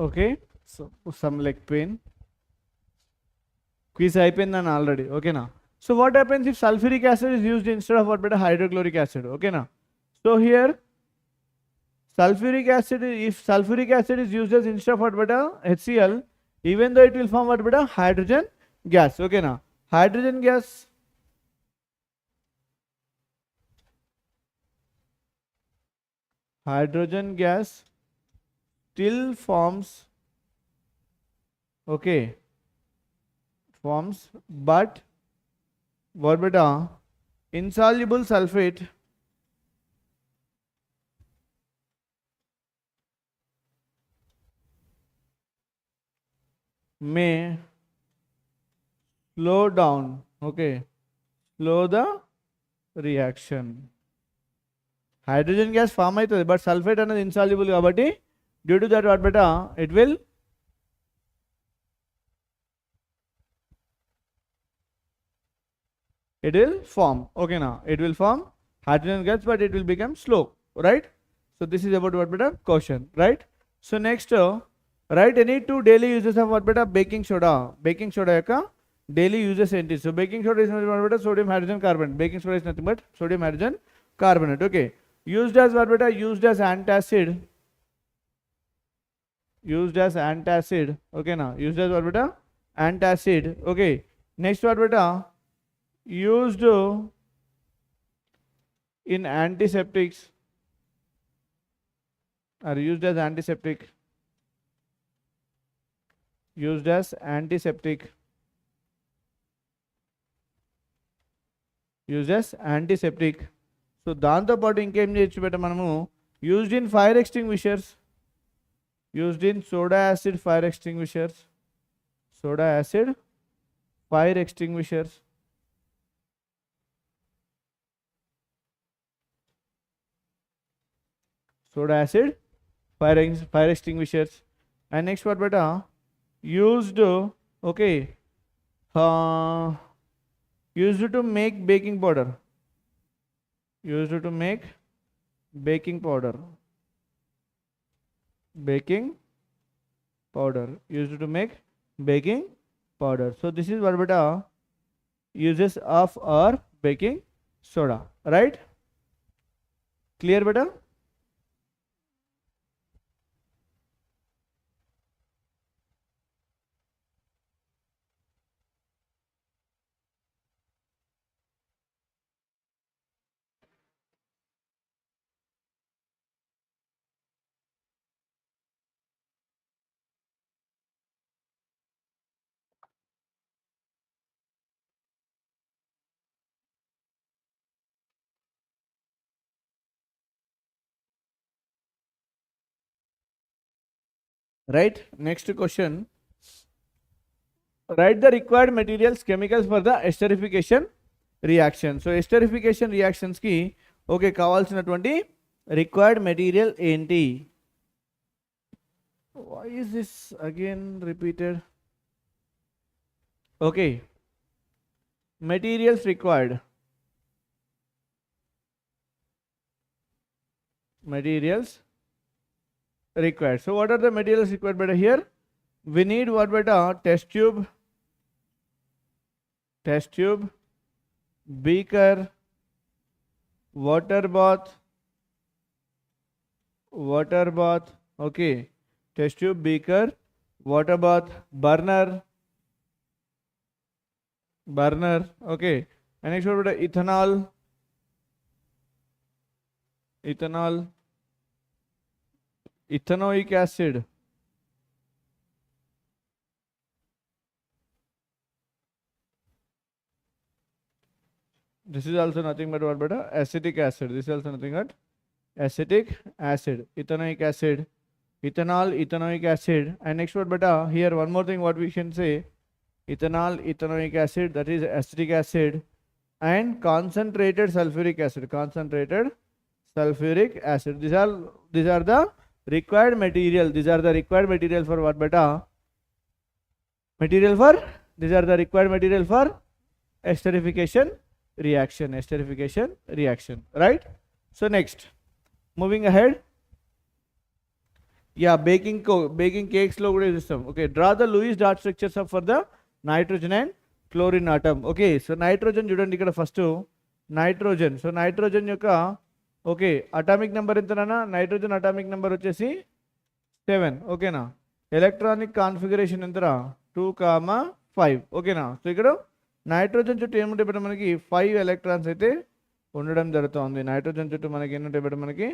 Okay, so some leg pain. Quiz అయిపోయిందని already. Okay now. So what happens if sulfuric acid is used instead of what beta hydrochloric acid? Okay now. So here sulfuric acid, if sulfuric acid is used as instead of what beta HCl, even though it will form what beta hydrogen gas. Okay now. Hydrogen gas still forms, okay, forms, but what beta insoluble sulfate may slow down, okay, slow the reaction. Hydrogen gas form అవుతుంది but sulphate అనేది insoluble కాబట్టి due to that what బెటా it will form, okay now it will form hydrogen gas but it will become slow, right? So this is about what beta question, right? So next write any two daily uses of what beta baking soda యొక్క daily uses ఏంటి? So baking soda is nothing but what beta sodium hydrogen carbonate. Baking soda is nothing but sodium hydrogen carbonate. Okay, used as what beta used as antacid, okay now used as what beta antacid. Okay, next what beta used in antiseptics or used as antiseptic, so దాంతో పాటు ఇంకేం చేయొచ్చు బెట మనము used in fire extinguishers, used in soda acid fire extinguishers, soda acid fire extinguishers, and next what beta used, okay, used to make baking powder, baking powder, baking powder used to make baking powder. So this is what beta uses of our baking soda, right? Clear beta? Right? Next question. Write the required materials, chemicals for the esterification reaction. So esterification reactions ki okay కావాల్సినటువంటి required material ఏంటి? Why is this again repeated? Okay, materials required. Materials required. So what are the materials required beta here? We need what beta? Test tube, beaker, water bath, okay, test tube, beaker, water bath, burner, okay, and next what beta? Ethanoic acid, this is also nothing but what beta? Acetic acid. This is also nothing but acetic acid, ethanoic acid, ethanol, ethanoic acid, and next what beta? Here one more thing what we can say, ethanol, ethanoic acid, that is acetic acid, and concentrated sulfuric acid. These are the required material. These are the required material for what beta? These are the required material for esterification reaction, right? So next, moving ahead, yeah, baking cakes lo kuda ustam. Okay, draw the Lewis dot structures up for the nitrogen and chlorine atom. Okay, so nitrogen చూడండి ఇక్కడ first nitrogen. So nitrogen యొక్క okay atomic number ఎంతనా? Nitrogen atomic number వచ్చేసి 7, ఓకేనా? Electronic configuration ఎంతరా? 2,5, ఓకేనా? So ఇక్కడ nitrogen చుట్టూ ఏముంటాయి బట్ మనకి 5 ఎలక్ట్రాన్స్ అయితే ఉండడం జరుగుతుంది. నైట్రోజన్ చుట్టూ మనకి ఎన్ని ఉంటాయి బట్ మనకి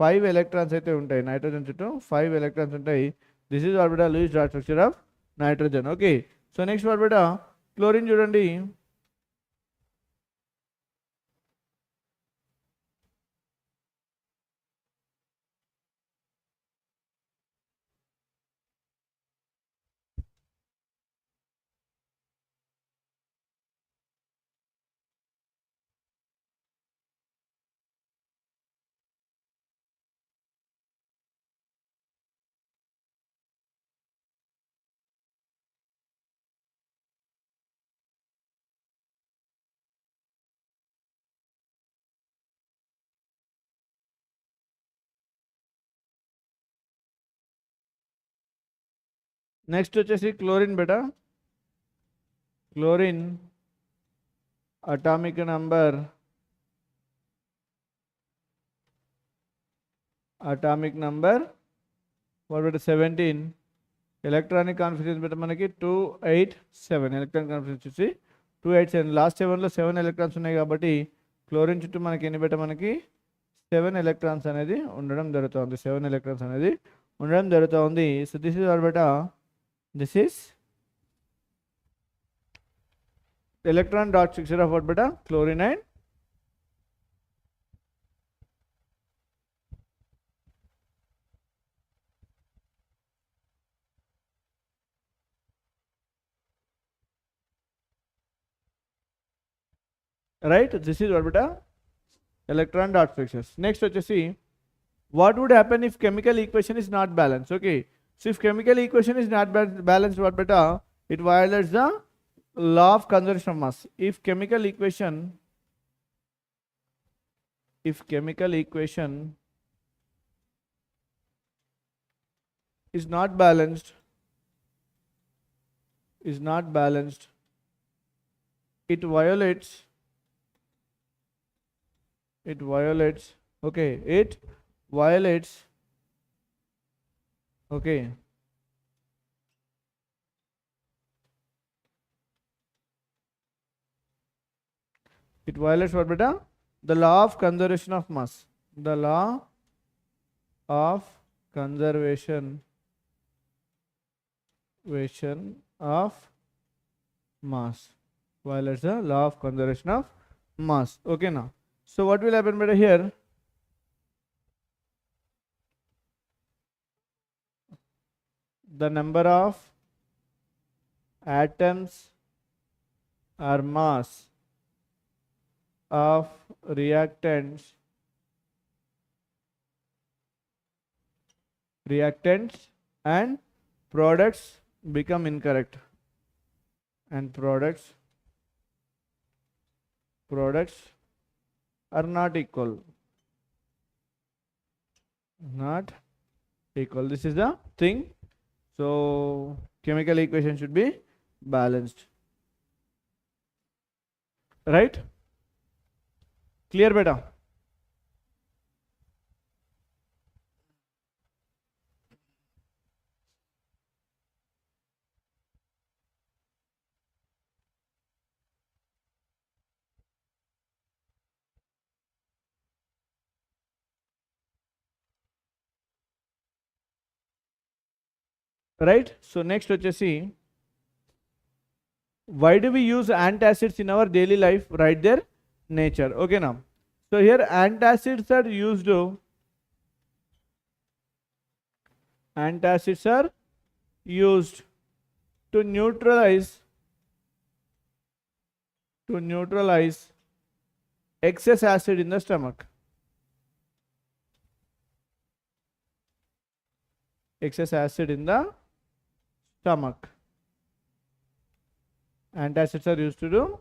5 ఎలక్ట్రాన్స్ అయితే ఉంటాయి. నైట్రోజన్ చుట్టూ 5 ఎలక్ట్రాన్స్ ఉంటాయి. దిస్ ఈజ్ ఆర్బిటా Lewis dot structure of nitrogen. Okay, so next ఆర్బిటా క్లోరిన్ చూడండి. నెక్స్ట్ వచ్చేసి క్లోరిన్ బేటా. Chlorine atomic number 17. Electronic configuration బేటా మనకి 287. ఎలక్ట్రానిక్ కాన్ఫిగరేషన్ వచ్చేసి 287. లాస్ట్ 7లో 7 ఎలక్ట్రాన్స్ ఉన్నాయి కాబట్టి క్లోరిన్ చుట్టూ మనకి ఎన్ని బేటా? మనకి 7 ఎలక్ట్రాన్స్ అనేది ఉండడం జరుగుతుంది. 7 ఎలక్ట్రాన్స్ అనేది ఉండడం జరుగుతుంది. సో దిస్ ఇస్ ఆర్ బేటా, this is electron dot structure of what beta? Chlorine and right. This is what beta? Electron dot structures. Next వచ్చేసి what would happen if chemical equation is not balanced? Okay, so if chemical equation is not balanced, what beta? It violates the law of conservation of mass. If chemical equation if chemical equation is not balanced, it violates, okay, it violates, okay, it violates what beta? The law of conservation of mass. The law of conservation of mass. Violates the law of conservation of mass. Okay now. So what will happen beta here? The number of atoms or mass of reactants and products become incorrect, and products are not equal. This is the thing. So chemical equation should be balanced, right? Clear beta? Right? So next వచ్చేసి, why do we use antacids in our daily life? Write their nature. Okay now. So here antacids are used to neutralize excess acid in the stomach. Antacids are used to do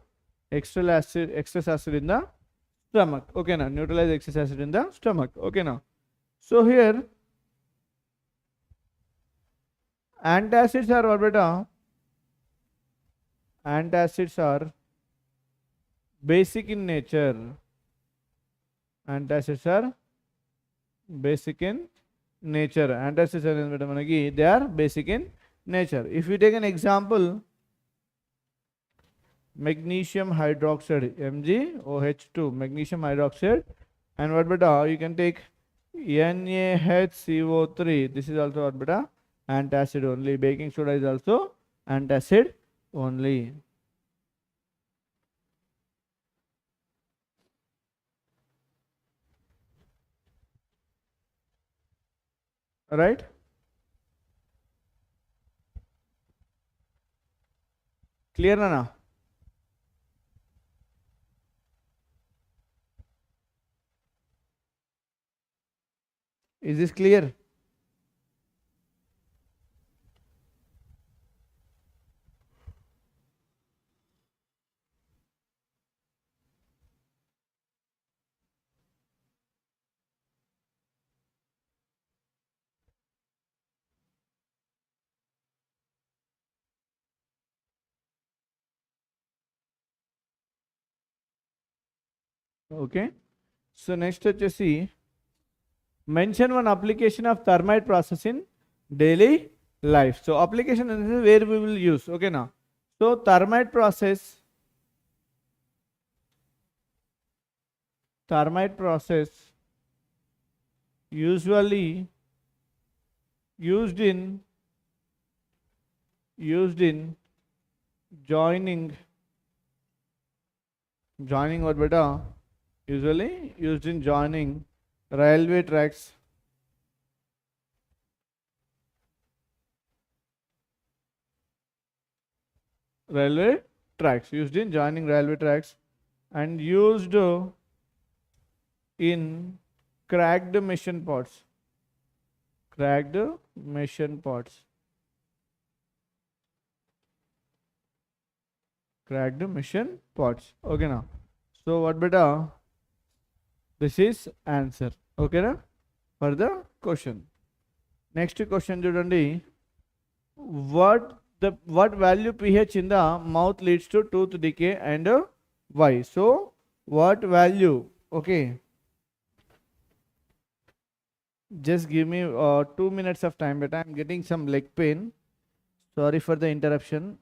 excess acid in the stomach. Okay now, neutralize excess acid in the stomach. Okay now. So here antacids are what beta? Antacids are basic in nature. Antacids are basic in nature. Antacids are they are basic in nature. If you take an example, magnesium hydroxide, MgOH2, magnesium hydroxide, and what beta? You can take NaHCO3. This is also what beta? Antacid only. Baking soda is also antacid only. Right? Clear na? Is this clear? Okay. So next వచ్చేసి, mention one application of thermite process in daily life. So application is where we will use. Okay now. So thermite process usually used in joining what beta? Usually used in joining railway tracks used in joining railway tracks, and used in cracked mission pots. Okay now. So what beta? This is answer. Okay na? For the question. Next question చూడండి. What value pH in the mouth leads to tooth decay and why? So what value? Okay. Just give me 2 minutes of time, but I'm getting some leg pain. Sorry for the interruption.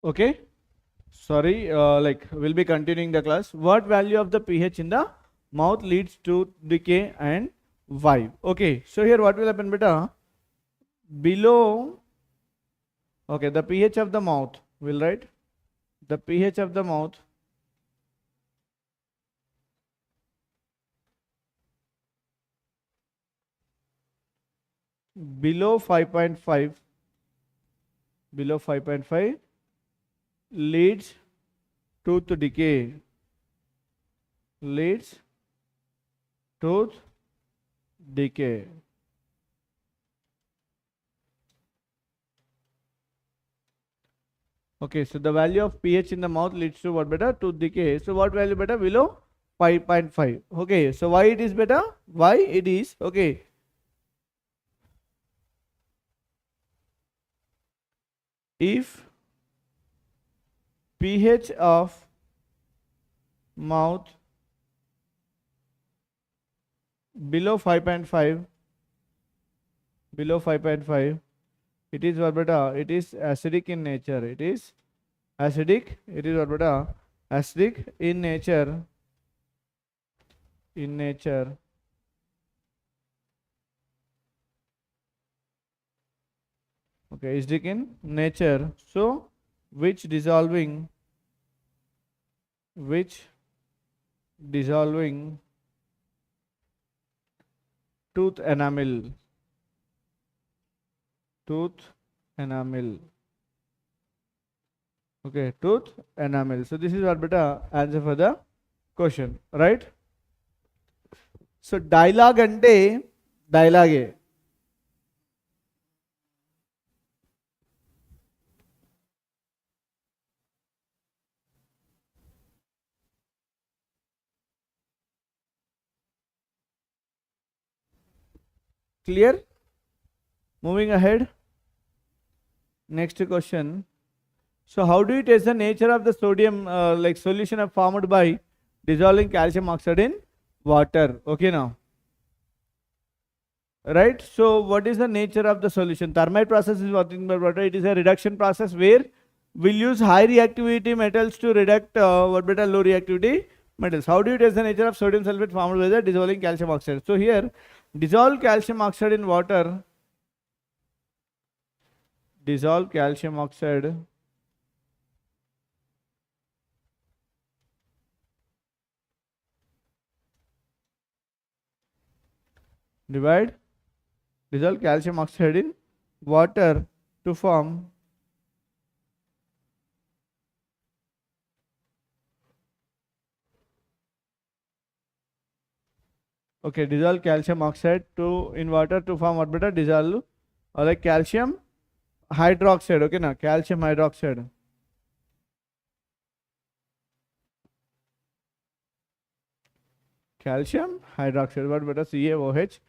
Okay. Sorry, we'll be continuing the class. What value of the pH in the mouth leads to decay and why? Okay, so here what will happen, beta? Below, okay, the pH of the mouth, we'll write the pH of the mouth below 5.5, below 5.5 leads tooth decay, leads tooth decay. Okay, so the value of pH in the mouth leads to what, beta? Tooth decay. So what value, beta? Below 5.5. Okay, so why it is, beta? Why it is? Okay, if pH of mouth below 5.5, below 5.5, it is what, beta? It is acidic in nature. It is acidic. It is what, beta? Acidic in nature. In nature. Okay, acidic in nature. So which dissolving tooth enamel, tooth enamel. Okay, tooth enamel. So this is what, beta? Answer for the question, right? So dialogue ante dialogue. Clear? Moving ahead. Next question. So how do you test the nature of the sodium solution of formed by dissolving calcium oxide in water? Okay, now. Right? So what is the nature of the solution? Thermite process is working by water. It is a reduction process where we'll use high reactivity metals to reduct what, beta? Low reactivity metals. How do you test the nature of sodium sulfate formed by the dissolving calcium oxide? So here, dissolve calcium oxide in water, dissolve calcium oxide Divide, dissolve calcium oxide in water to form okay, dissolve calcium oxide to in water to form what beta? Dissolve or like calcium hydroxide. Okay, na calcium hydroxide. Calcium hydroxide. What beta? CaOH.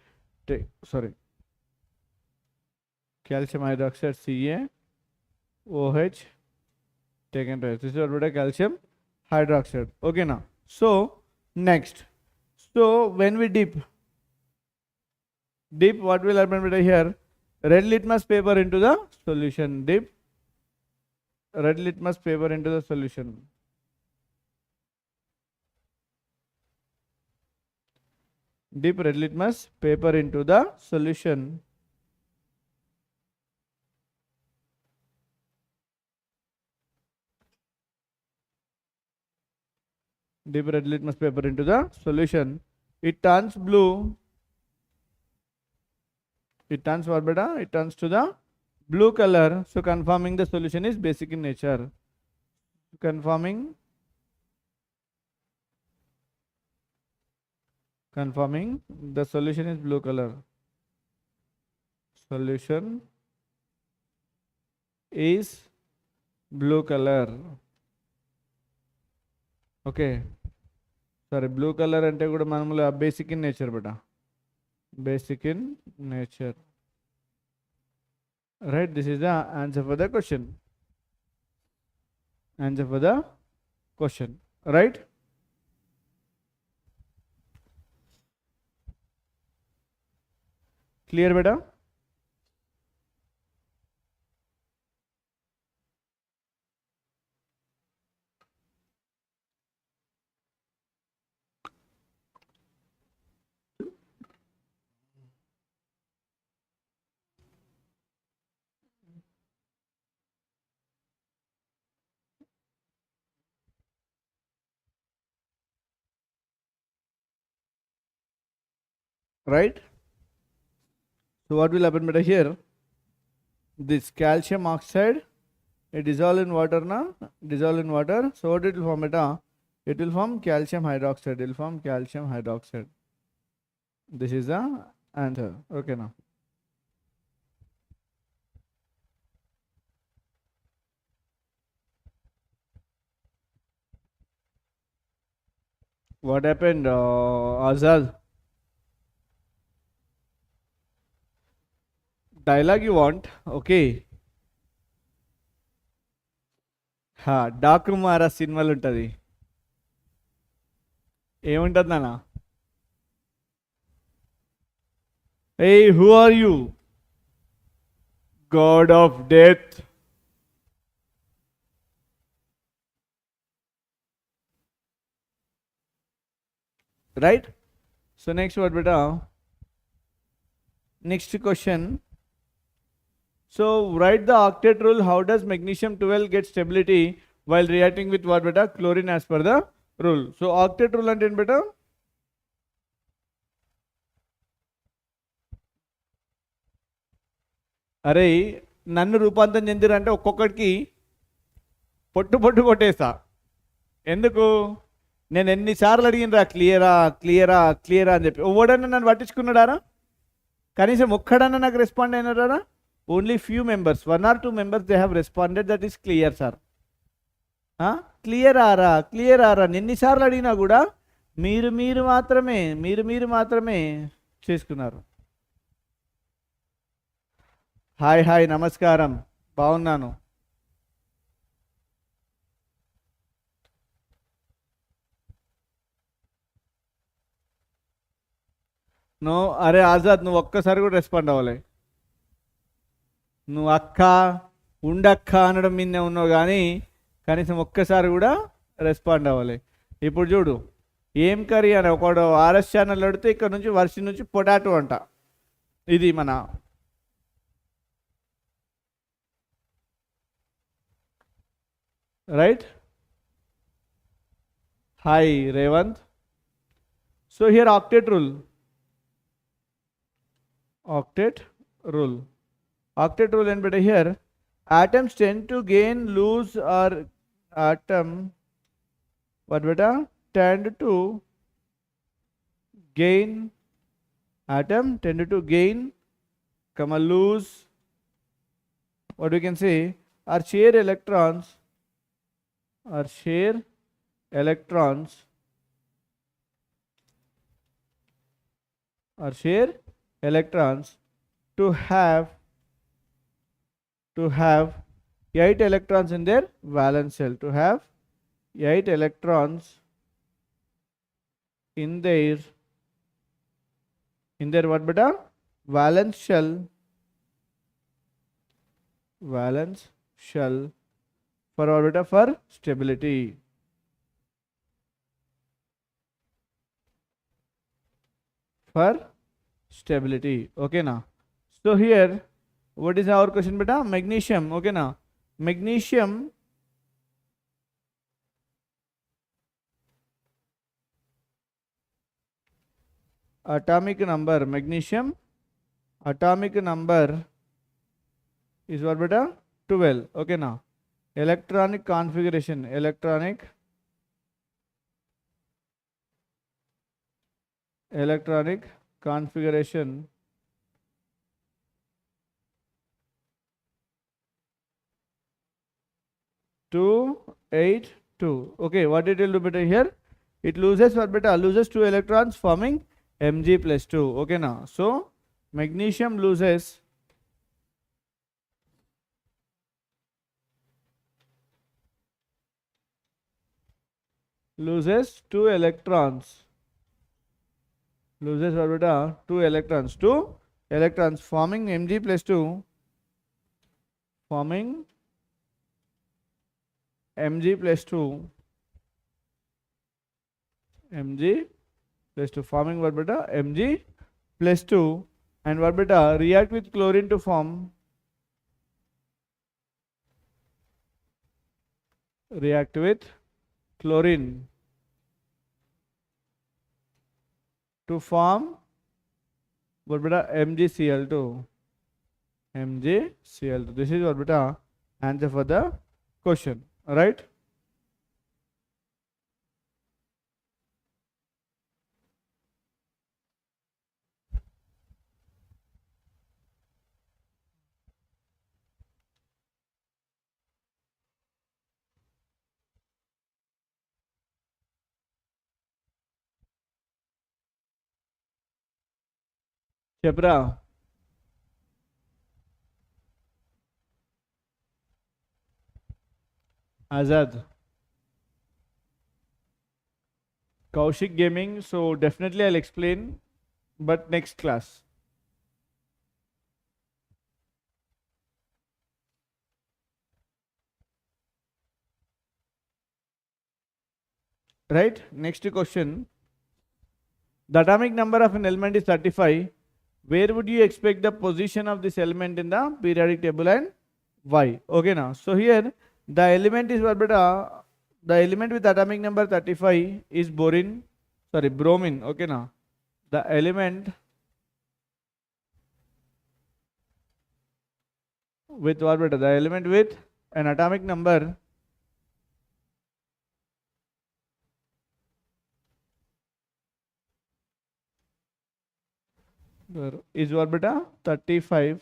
Sorry. Calcium hydroxide CaOH taken twice. This is what beta? Calcium hydroxide. Okay, now. So next. So when we dip, what will happen beta here? Red litmus paper into the solution. Dip red litmus paper into the solution. Dip red litmus paper into the solution. Dip red litmus paper into the solution. It turns blue. It turns what beta? It turns to the blue color. So confirming the solution is basic in nature. Confirming the solution is blue color. Solution is blue color. Okay. Sorry, blue color ante kuda manamula basic in nature beta. Basic in nature. Right, this is the answer for the question. Answer for the question. Right? Clear beta? Right? So what will happen beta here? This calcium oxide, it dissolve in water na? Dissolve in water. So what it will form beta? It will form calcium hydroxide. It will form calcium hydroxide. This is the answer. Okay now. What happened, Azad? Dialogue you want? Okay. డాకుమారా సినిమాలు ఉంటుంది. ఏముంటుంది నాన్న? Hey, who are you? God of death. Right? So next what beta? Next question. So write the octet rule. How does magnesium 12 get stability while reacting with what beta? Chlorine as per the rule. So octet rule and beta? అరే నన్ను రూపాంతరం చెందిరంటే ఒక్కొక్కడికి పొట్టు పొట్టు కొట్టేస్తా. ఎందుకు? నేను ఎన్నిసార్లు అడిగినరా క్లియరా క్లియరా క్లియరా అని చెప్పి ఎవడన్నా నన్ను పట్టించుకున్నాడారా? కనీసం ఒక్కడన్నా నాకు రెస్పాండ్ అయినారా? Only few members, 1 or 2 members they have responded, that is clear sir. Clear ఆరా క్లియర్ ఆరా ఎన్నిసార్లు అడిగినా కూడా మీరు మాత్రమే చేసుకున్నారు. హాయ్ నమస్కారం, బాగున్నాను. నో అరే ఆజాద్, నువ్వు ఒక్కసారి కూడా రెస్పాండ్ అవ్వలే. నువ్వు అక్క ఉండక్క అనడం మీదనే ఉన్నావు కానీ కనీసం ఒక్కసారి కూడా రెస్పాండ్ అవ్వాలి. ఇప్పుడు చూడు, ఏం కర్రీ అని ఒకడు ఆర్ఎస్ ఛానల్ అడిగితే ఇక్కడ నుంచి వర్షి నుంచి పొటాటో అంట. ఇది మన right. Hi Revanth. So here octet rule. octet rule. Octet rule and beta here atoms tend to gain, lose, or atom what beta tend to gain, atom tend to gain, comma lose, what we can say, or share electrons, or share electrons, or share electrons to have 8 electrons in their valence shell, to have 8 electrons in their what beta valence shell, for what beta for stability, okay now. So here what is our question beta? Magnesium, okay now. Magnesium atomic number, magnesium atomic number is what beta 12, okay now. Electronic configuration, electronic configuration 2, 8, 2. Okay, what it will do beta here? It loses what beta? Loses 2 electrons forming Mg plus 2. Okay now. So magnesium loses 2 electrons. Loses what beta? 2 electrons. 2 electrons forming Mg plus 2. Forming Mg plus 2. Mg plus 2 forming what beta? Mg plus 2, and what beta react with chlorine to form what beta MgCl2. This is what beta answer for the question. All right. Chepra. Azad. Kaushik Gaming. So definitely I'll explain, but next class. Right. Next question. The atomic number of an element is 35. Where would you expect the position of this element in the periodic table and why? Okay now. So here the element is what beta? The element with atomic number 35 is bromine. Okay now. The element with what beta? The element with an atomic number is what beta? 35.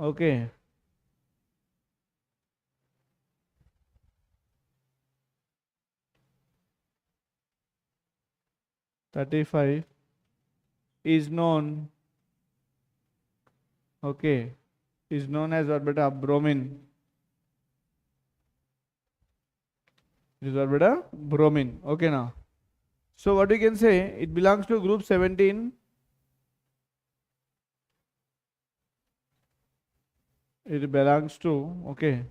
Okay. 35 is known, okay, is known as what beta? Bromine. Is what beta? Bromine. Okay now. So what we can say, it belongs to group 17. It belongs to, okay,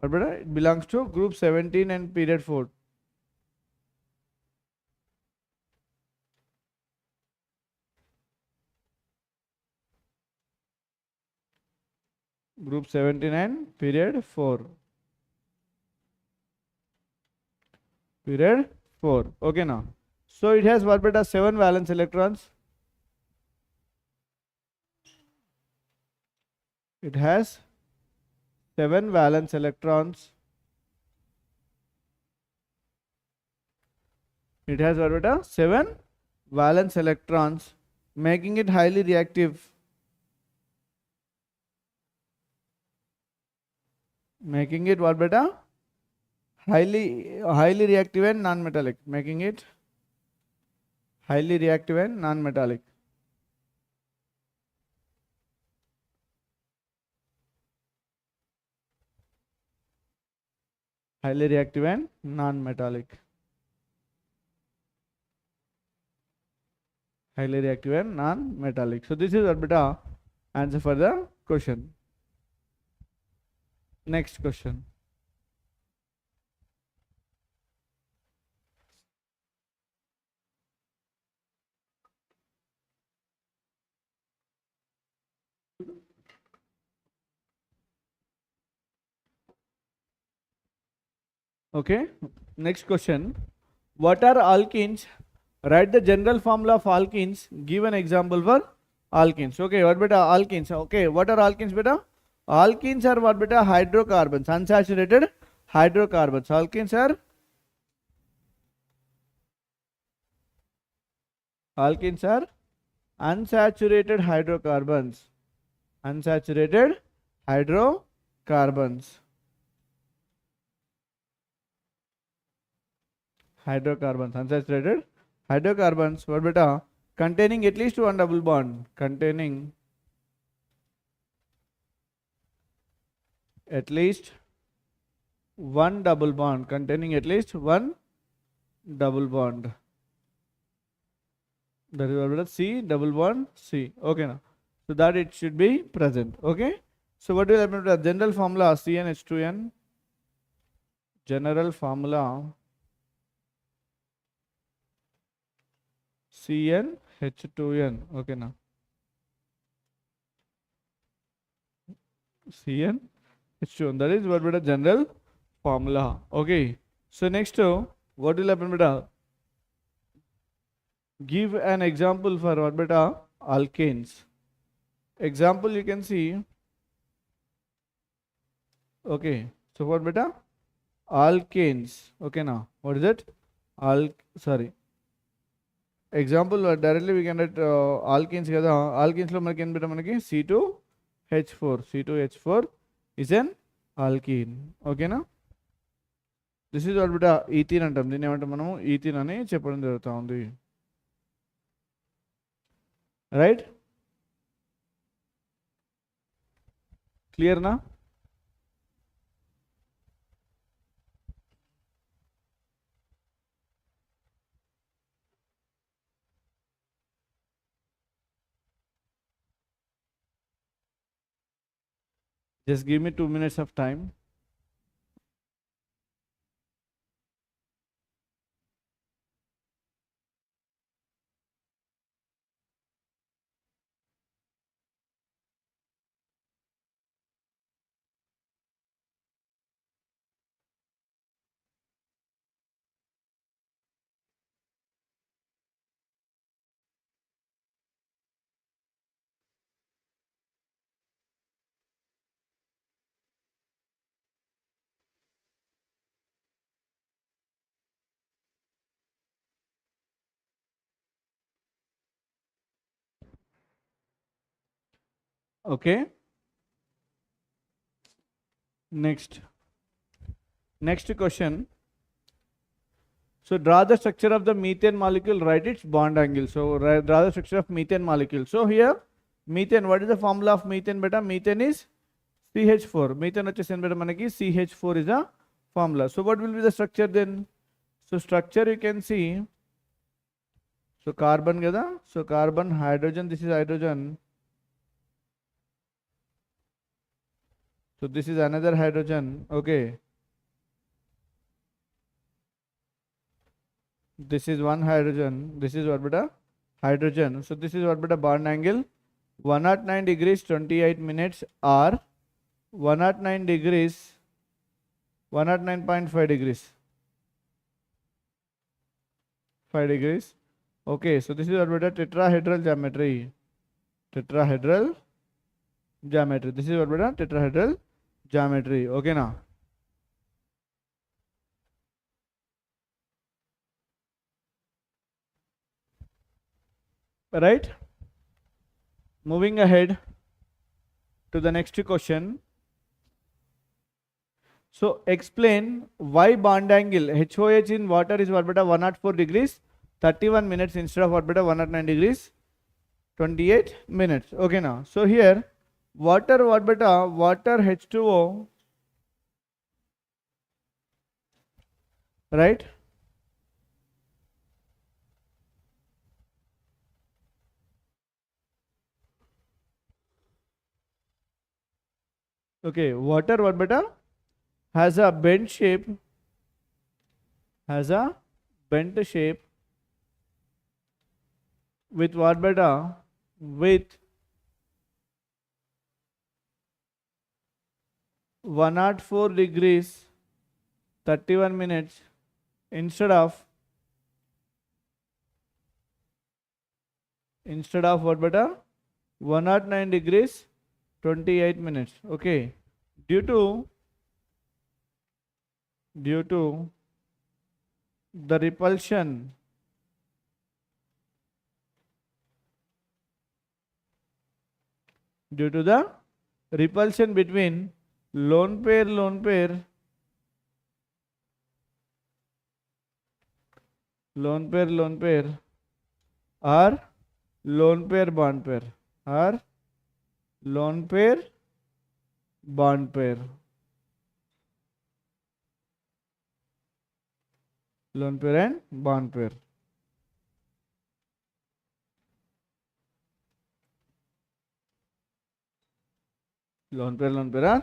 what beta? It belongs to group 17 and period 4. Group 17 and period 4. Period 4. Okay now. So it has what beta? 7 valence electrons. It has 7 valence electrons. It has what beta? 7 valence electrons, making it highly reactive. Making it what beta? Highly reactive and non-metallic. Making it highly reactive and non-metallic. Highly reactive and non-metallic. Highly reactive and non-metallic. So this is what beta answer for the question. Next question. Okay. Next question. What are alkenes? Write the general formula of alkenes. Give an example for alkenes. Okay, what beta? Alkenes. Okay, what are alkenes beta? Alkenes are what beta? Hydrocarbons, unsaturated hydrocarbons. Alkenes are unsaturated hydrocarbons. Unsaturated hydrocarbons. Unsaturated hydrocarbons. What beta? Containing at least one double bond. Containing at least one double bond. Containing at least one double bond. That is what beta? C double bond C. Okay now. So that it should be present. Okay. So what will happen to the general formula CnH2n? General formula CnH2n. Okay now. CnH2n. That is what beta general formula. Okay. So next, what will happen beta? Give an example for what beta? Alkanes. Example you can see. Okay. So what beta? Alkanes. Okay now. What is it? Example directly we can write alkenes kada. Alkenes lo manaki en beta manaki C2H4. C2H4 is an alkene. Okay na? This is what beta ethene antam. Dini emantam manamu ethene ani చెప్పడం జరుగుతా ఉంది. Right? Clear na? Just give me 2 minutes of time. Okay. Next question. So draw the structure of the methane molecule, write its bond angle. So draw the structure of methane molecule. So here methane, what is the formula of methane beta? Methane is CH4. Methane వచ్చేసి beta manaki CH4 is a formula. So what will be the structure then? So structure you can see. So carbon kada. So carbon, hydrogen, this is hydrogen. So this is another hydrogen. Okay. This is one hydrogen. This is what beta? Hydrogen. So this is what beta? Bond angle 109 degrees 28 minutes or 109 degrees 109.5 degrees 5 degrees. Okay, so this is what beta? Tetrahedral geometry. Tetrahedral geometry. This is what beta tetrahedral geometry. Okay now. Right? Moving ahead to the next question. So explain why bond angle HOH in water is what beta 104 degrees 31 minutes instead of what beta 109 degrees 28 minutes. Okay now. So here water what beta water H2O, right? Okay, water what beta has a bent shape, has a bent shape with what beta with 104 degrees 31 minutes instead of what beta 109 degrees 28 minutes. Okay, due to the repulsion between lone pair or lone pair bond pair or lone pair bond pair, lone pair and bond pair. Lone pair or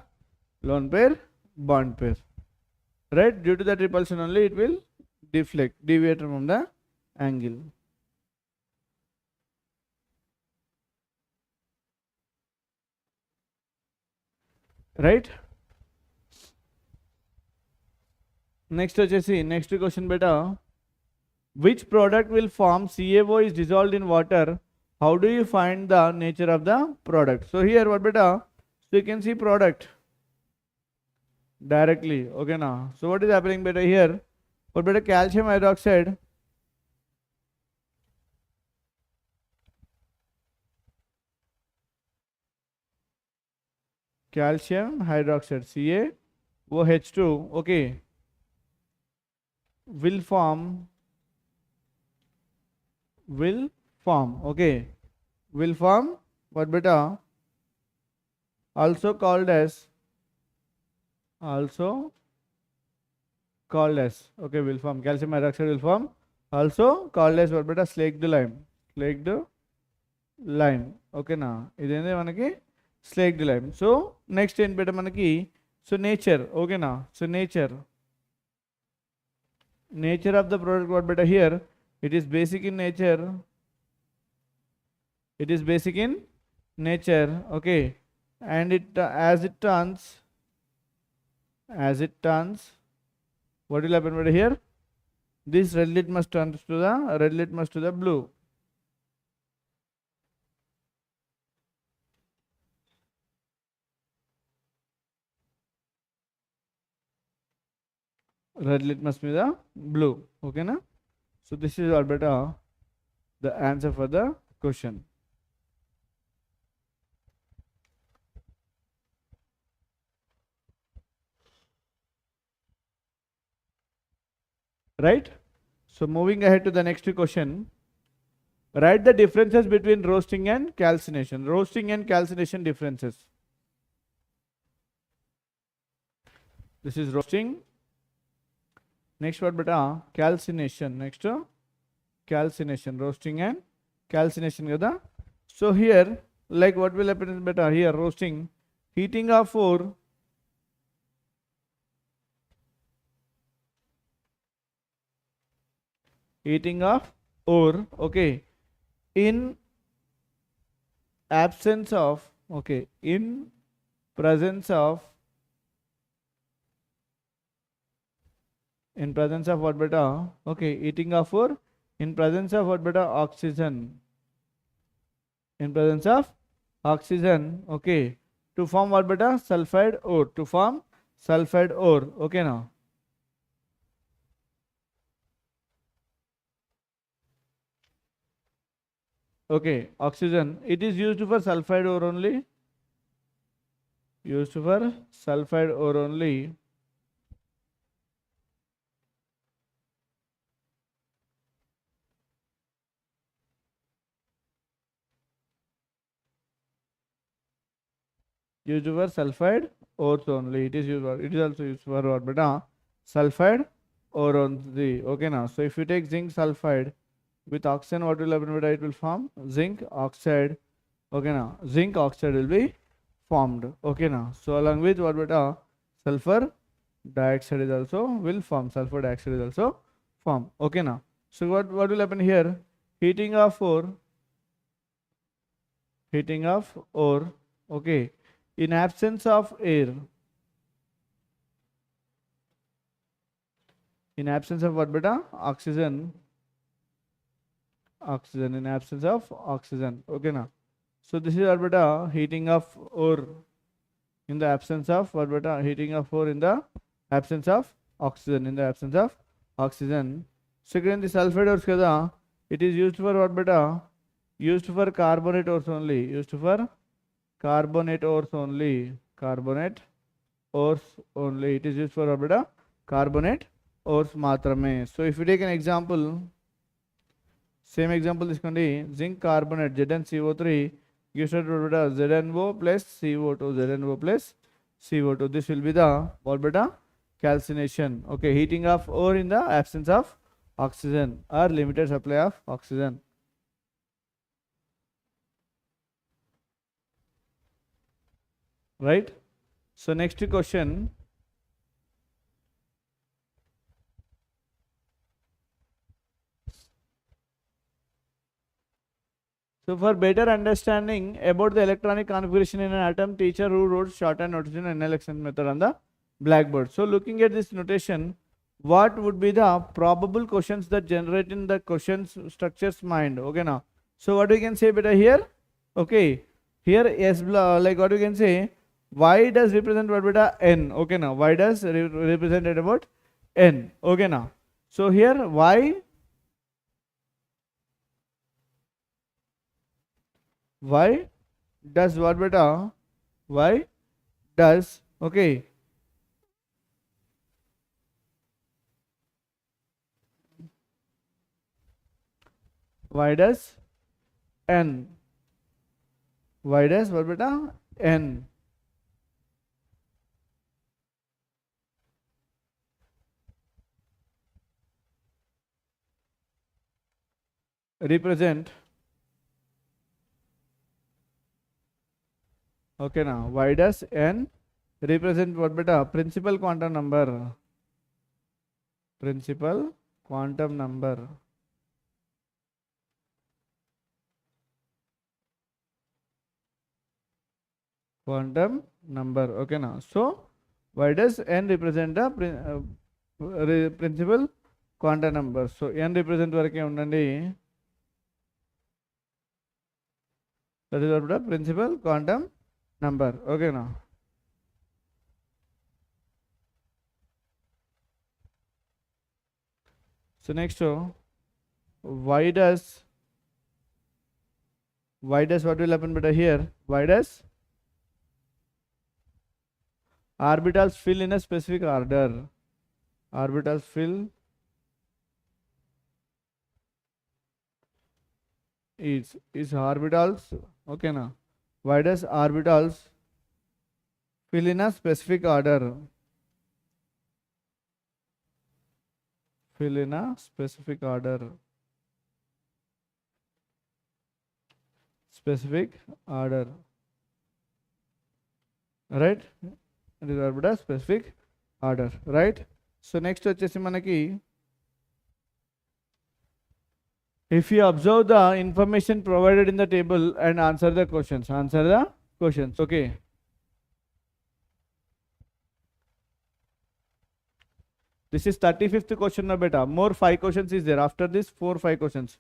lone pair bond pair, right? Due to that repulsion only it will deviate from the angle, right? Next question beta, which product will form CaO is dissolved in water? How do you find the nature of the product? So here what beta, so you can see product directly. Okay now, so what is happening beta here? What beta calcium hydroxide, CaOH2, okay, will form what beta, also called as okay, will form calcium hydroxide will form also called as what beta slaked lime. Okay na, idene manaki slaked lime. So next in beta manaki, so nature, okay na, so nature of the product what beta here, it is basic in nature, okay, and it as it turns, what will happen beta here, this red litmus turns to the blue, red litmus మీద blue. Okay na? So this is all beta the answer for the question. Right? So moving ahead to the next question. Write the differences between roasting and calcination. Roasting and calcination differences. This is roasting. Next what beta? Calcination. Next calcination. Roasting and calcination kada. So here, like what will happen is beta here roasting, heating of ore, okay, in absence of, okay, in presence of what beta, okay, heating of ore in presence of what beta, oxygen, okay, to form what beta? Sulfide ore. To form sulfide ore. Okay now. Okay, oxygen. It is used for sulfide ore only. Used for sulfide ore only. Used for sulfide ores only. It is used for, it is also used for what beta? Sulfide ore only. Okay now. So if you take zinc sulfide with oxygen, what will happen beta? It will form zinc oxide. Okay now. Zinc oxide will be formed. Okay now. So along with what beta? Sulfur dioxide is also will form. Sulfur dioxide is also form. Okay now. So what will happen here? Heating of ore. Heating of ore. Okay. In absence of air. In absence of what beta? Oxygen. Oxygen. In absence of oxygen. Okay now. So this is what beta? Heating of ore. In the absence of what beta? Heating of ore in the absence of oxygen. In the absence of oxygen. Second, the sulfide ores kada. It is used for what beta? Used for carbonate ores only. Used for carbonate ores only. Carbonate ores only. It is used for what beta? Carbonate ores matrame. So if you take an example, same example iskondi, zinc carbonate ZnCO3 gives us what beta? ZnO plus CO2. ZnO plus CO2. This will be the what beta? Calcination. Okay, heating of ore in the absence of oxygen or limited supply of oxygen. Right? So next question. So for better understanding about the electronic configuration in an atom, teacher who wrote shorthand notation and election method on the blackboard. So looking at this notation, what would be the probable questions that generate in the questions structures mind? Okay now. So what we can say better here? Okay. Here S like what we can say, y does represent what beta? N. Okay now. Y does represent about N. Okay now. So here y does what beta? Y does, okay, y does N. Y does what beta? N. Represent, okay now, y does N represent what beta? Principal quantum number. Principal quantum number. Quantum number. Okay now. So why does N represent the principal quantum number? So N represent varake undandi. That is what the principal quantum number. Okay now. So next, why does what will happen beta here? Why does orbitals fill in a specific order? Orbitals fill is orbitals, okay now. Why does orbitals fill in a specific order? Fill in a specific order. Specific order. Right? It is orbital specific order. Right? So next వచ్చేసి మనకి, if you observe the information provided in the table and answer the questions. Answer the questions. Okay. This is 35th question now beta. More 5 questions is there. After this 4-5 questions.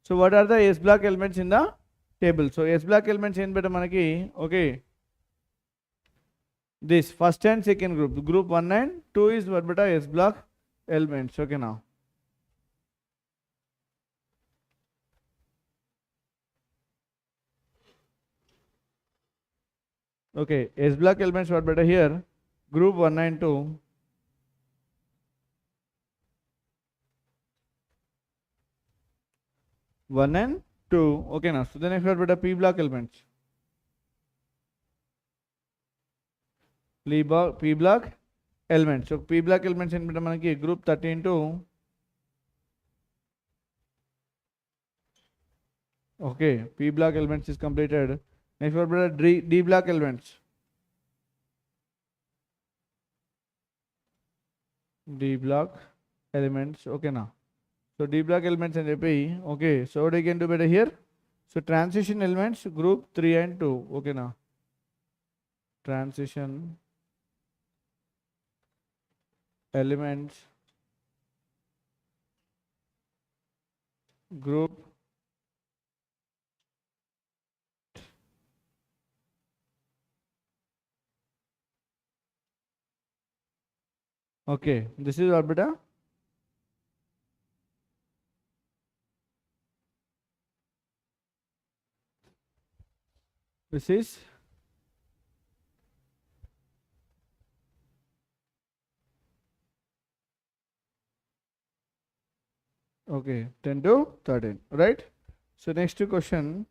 So what are the S block elements in the table? So S block elements in beta manaki, okay. this first and second group. Group 1 and 2 is what beta? S block elements. Okay now. Okay, S block elements what beta here? Group 1 and 2. One and two. Okay now. So the next what beta? P block elements. P block elements. So P block elements in beta manaki group 13 to. Okay, P block elements is completed. Next what beta? D block elements. D block elements. Okay now. So D block elements and AP. Okay. So what I can do better here? So transition elements group 3 and 2. Okay now. Transition elements group okay. This is what beta? This is okay 10 to 13, right? So next question.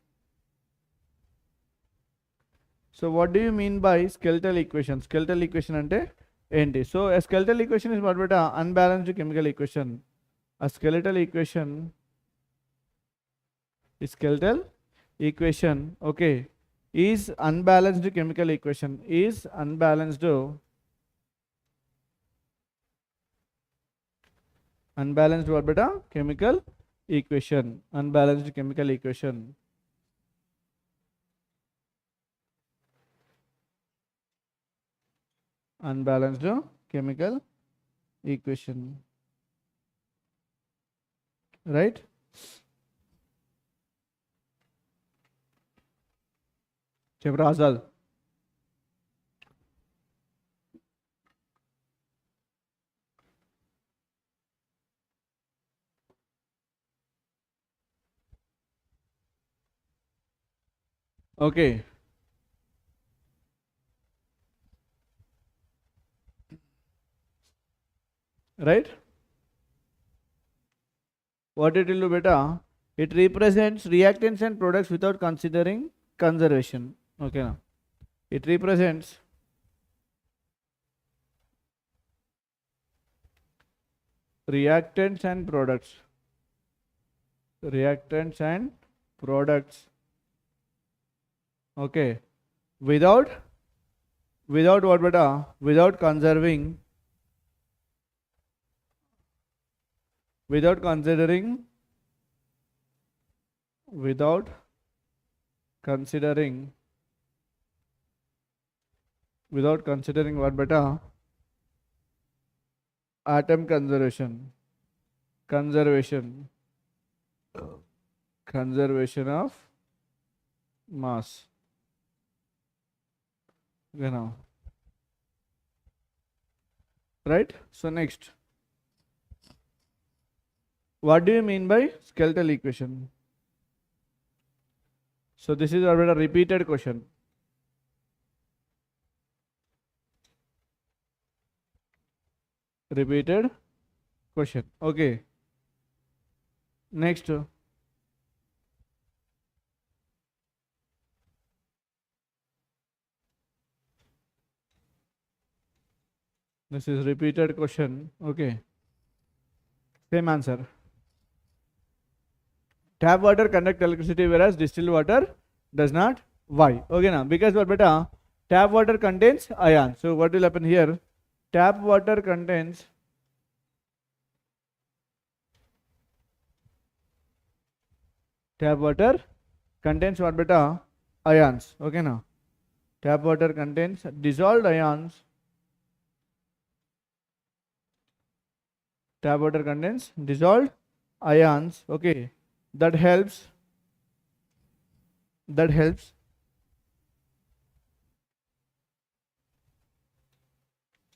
So what do you mean by skeletal equation? Skeletal equation ante enti? So a skeletal equation is what beta? Unbalanced chemical equation. A skeletal equation is skeletal equation. Okay, is unbalanced chemical equation. Is unbalanced what beta? Chemical equation. Unbalanced chemical equation. Unbalanced chemical equation. Right? Chapter Azal. Okay. Right? What it will do beta? It represents reactants and products without considering conservation. Okay now. It represents reactants and products. Reactants and products. Okay. Without what beta? Without conserving. Without considering what beta? Atom conservation of mass. Okay now. Right? So next, what do you mean by skeletal equation? So this is a repeated question. Repeated question. Okay. Next. This is repeated question. Okay. Same answer. Tap water conduct electricity whereas distilled water does not. Why? Okay now, because what beta? Tap water contains ion. So what will happen here? Tap water contains what beta? Ions. Okay now. Tap water contains dissolved ions. Tap water contains dissolved ions. Okay. That helps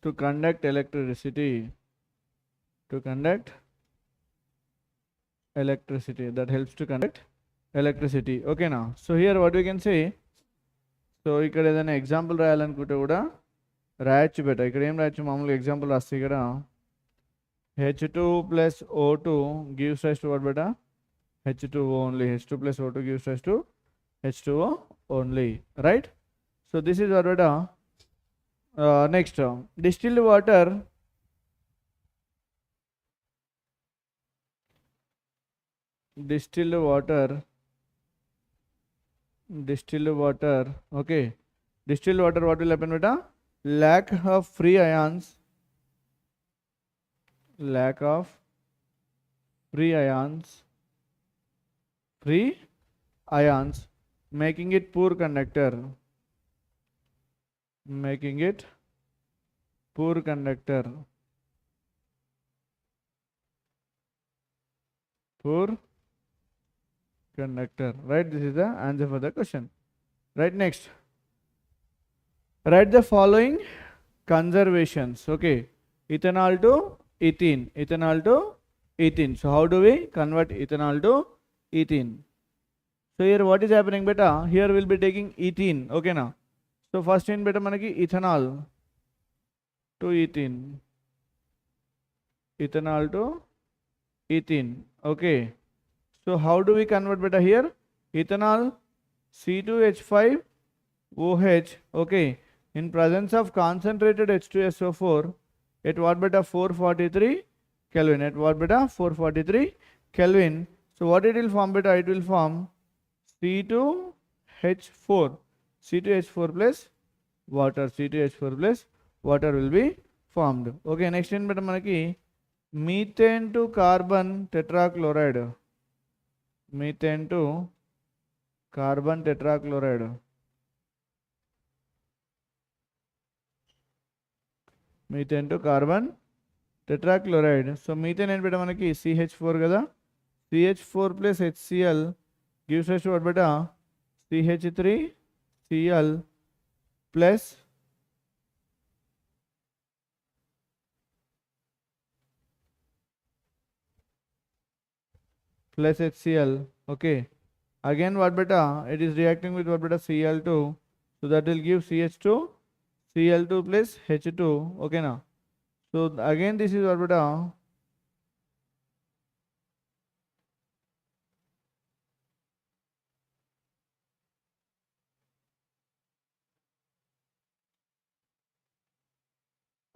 to conduct electricity. To conduct electricity. That helps to conduct electricity. Okay now. So here what we can say. So ఇక్కడ ఏదైనా example రాయాలనుకుంటే కూడా రాయొచ్చు బెట. ఇక్కడ ఏం రాయొచ్చు, మామూలుగా example రాస్తే ఇక్కడ H2 plus O2 gives rise to what beta? H2O only. H2 plus O2 gives rise to H2O only, right? So this is what beta. Next, distilled water. Distilled water. Okay. Distilled water, what will happen beta? Lack of free ions. Lack of free ions, making it poor conductor. Right, this is the answer for the question. Right, next, write the following conservations. Okay, ethanol to ethene. So how do we convert ethanol to ethene? So here what is happening beta? Here we'll be taking ethene. Okay now. So first in beta manaki ethanol to ethene. Okay. So how do we convert beta here? Ethanol C2H5OH. Okay. In presence of concentrated H2SO4 at what beta? 443 Kelvin. At what beta? 443 Kelvin. So what it will form beta? It will form C2H4. C2H4 plus water. C2H4 plus water will be formed. Okay. Next in beta manaki methane to carbon tetrachloride. Methane to carbon tetrachloride. So methane and beta manaki CH4 kada. CH4 plus HCl gives us what beta? CH3Cl plus HCl. Okay. Again what beta? It is reacting with what beta? Cl2. So that will give CH2, Cl2 plus H2. Okay now. So again this is what beta?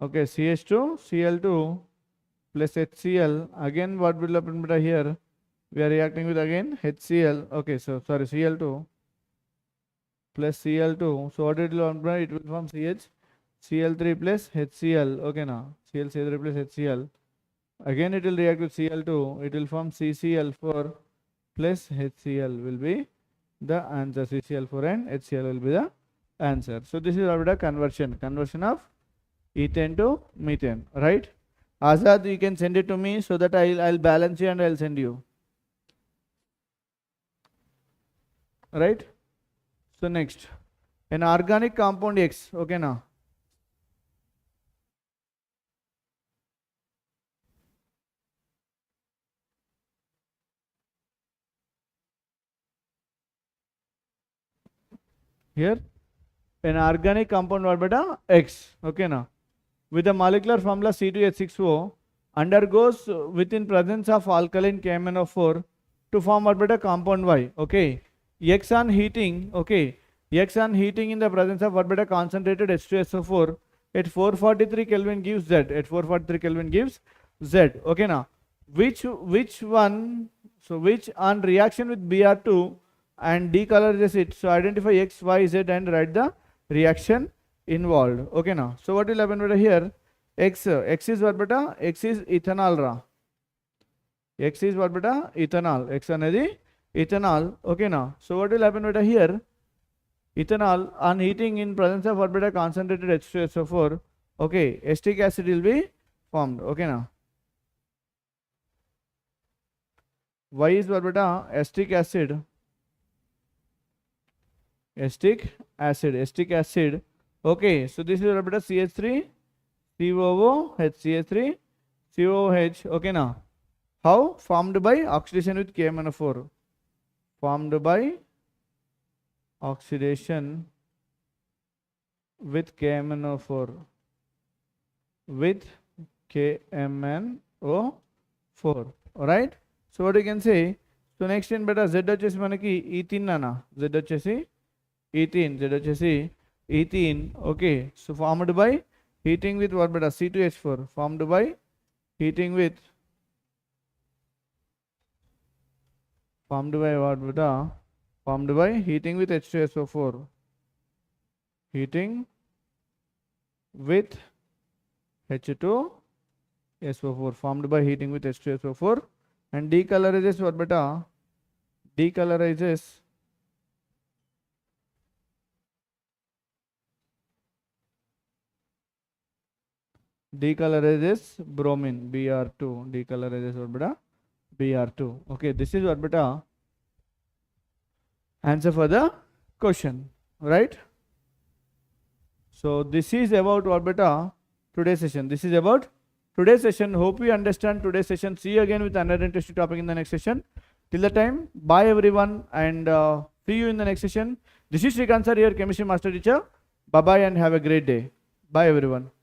Okay, CH2, Cl2 plus HCl. Again what will happen beta here? We are reacting with again HCl. Okay, so sorry, Cl2 plus Cl2. So what it will form? It will form Cl3 plus HCl. Okay now. Cl3 plus HCl. Again it will react with Cl2. It will form CCl4 plus HCl will be the answer. CCl4 and HCl will be the answer. So this is what conversion of ethane to methane, right? Azad, you can send it to me so that I'll balance you and I'll send you. Right? So next, an organic compound X. Okay now. Here, an organic compound what beta? X. Okay now. With the molecular formula C2H6O undergoes within presence of alkaline KMnO4 to form what beta? Compound Y. Okay. X on heating. Okay. X on heating in the presence of what beta? Concentrated H2SO4 at 443 Kelvin gives Z. At 443 Kelvin gives Z. Okay now. Which one? So which on reaction with Br2 and decolors it. So identify X, Y, Z and write the reaction involved. Okay now. So what will happen beta here? X is what beta? X is ethanol ra. X is what beta? Ethanol. X anedi ethanol. Okay now. So what will happen beta here? Ethanol on heating in presence of what beta? Concentrated H2SO4. Okay. Acetic acid will be formed. Okay now. Y is what beta? Acetic acid. Acetic acid. Okay. So this is what beta? CH3 COO, HCl3, COOH. Okay, now. How? Formed by oxidation with KMnO4. Formed by oxidation with KMnO4. With KMnO4. Alright? So what you can say? So next in beta Z వచ్చేసి మనకి ethene అన్న. Z వచ్చేసి ethene. Z వచ్చేసి ethene. Okay. So formed by heating with what beta? C2H4. Formed by heating with what beta? Formed by heating with H2SO4. Heating with H2SO4. Formed by heating with H2SO4. And decolorizes what beta? Decolorizes bromine, Br2. Decolorizes what beta? Br2. Okay, this is what beta? Answer for the question, right? So this is about what beta? Today's session. This is about today's session. Hope you understand today's session. See you again with another interesting topic in the next session. Till the time, bye everyone, and see you in the next session. This is Srikanth Sir, your chemistry master teacher. Bye bye and have a great day. Bye everyone.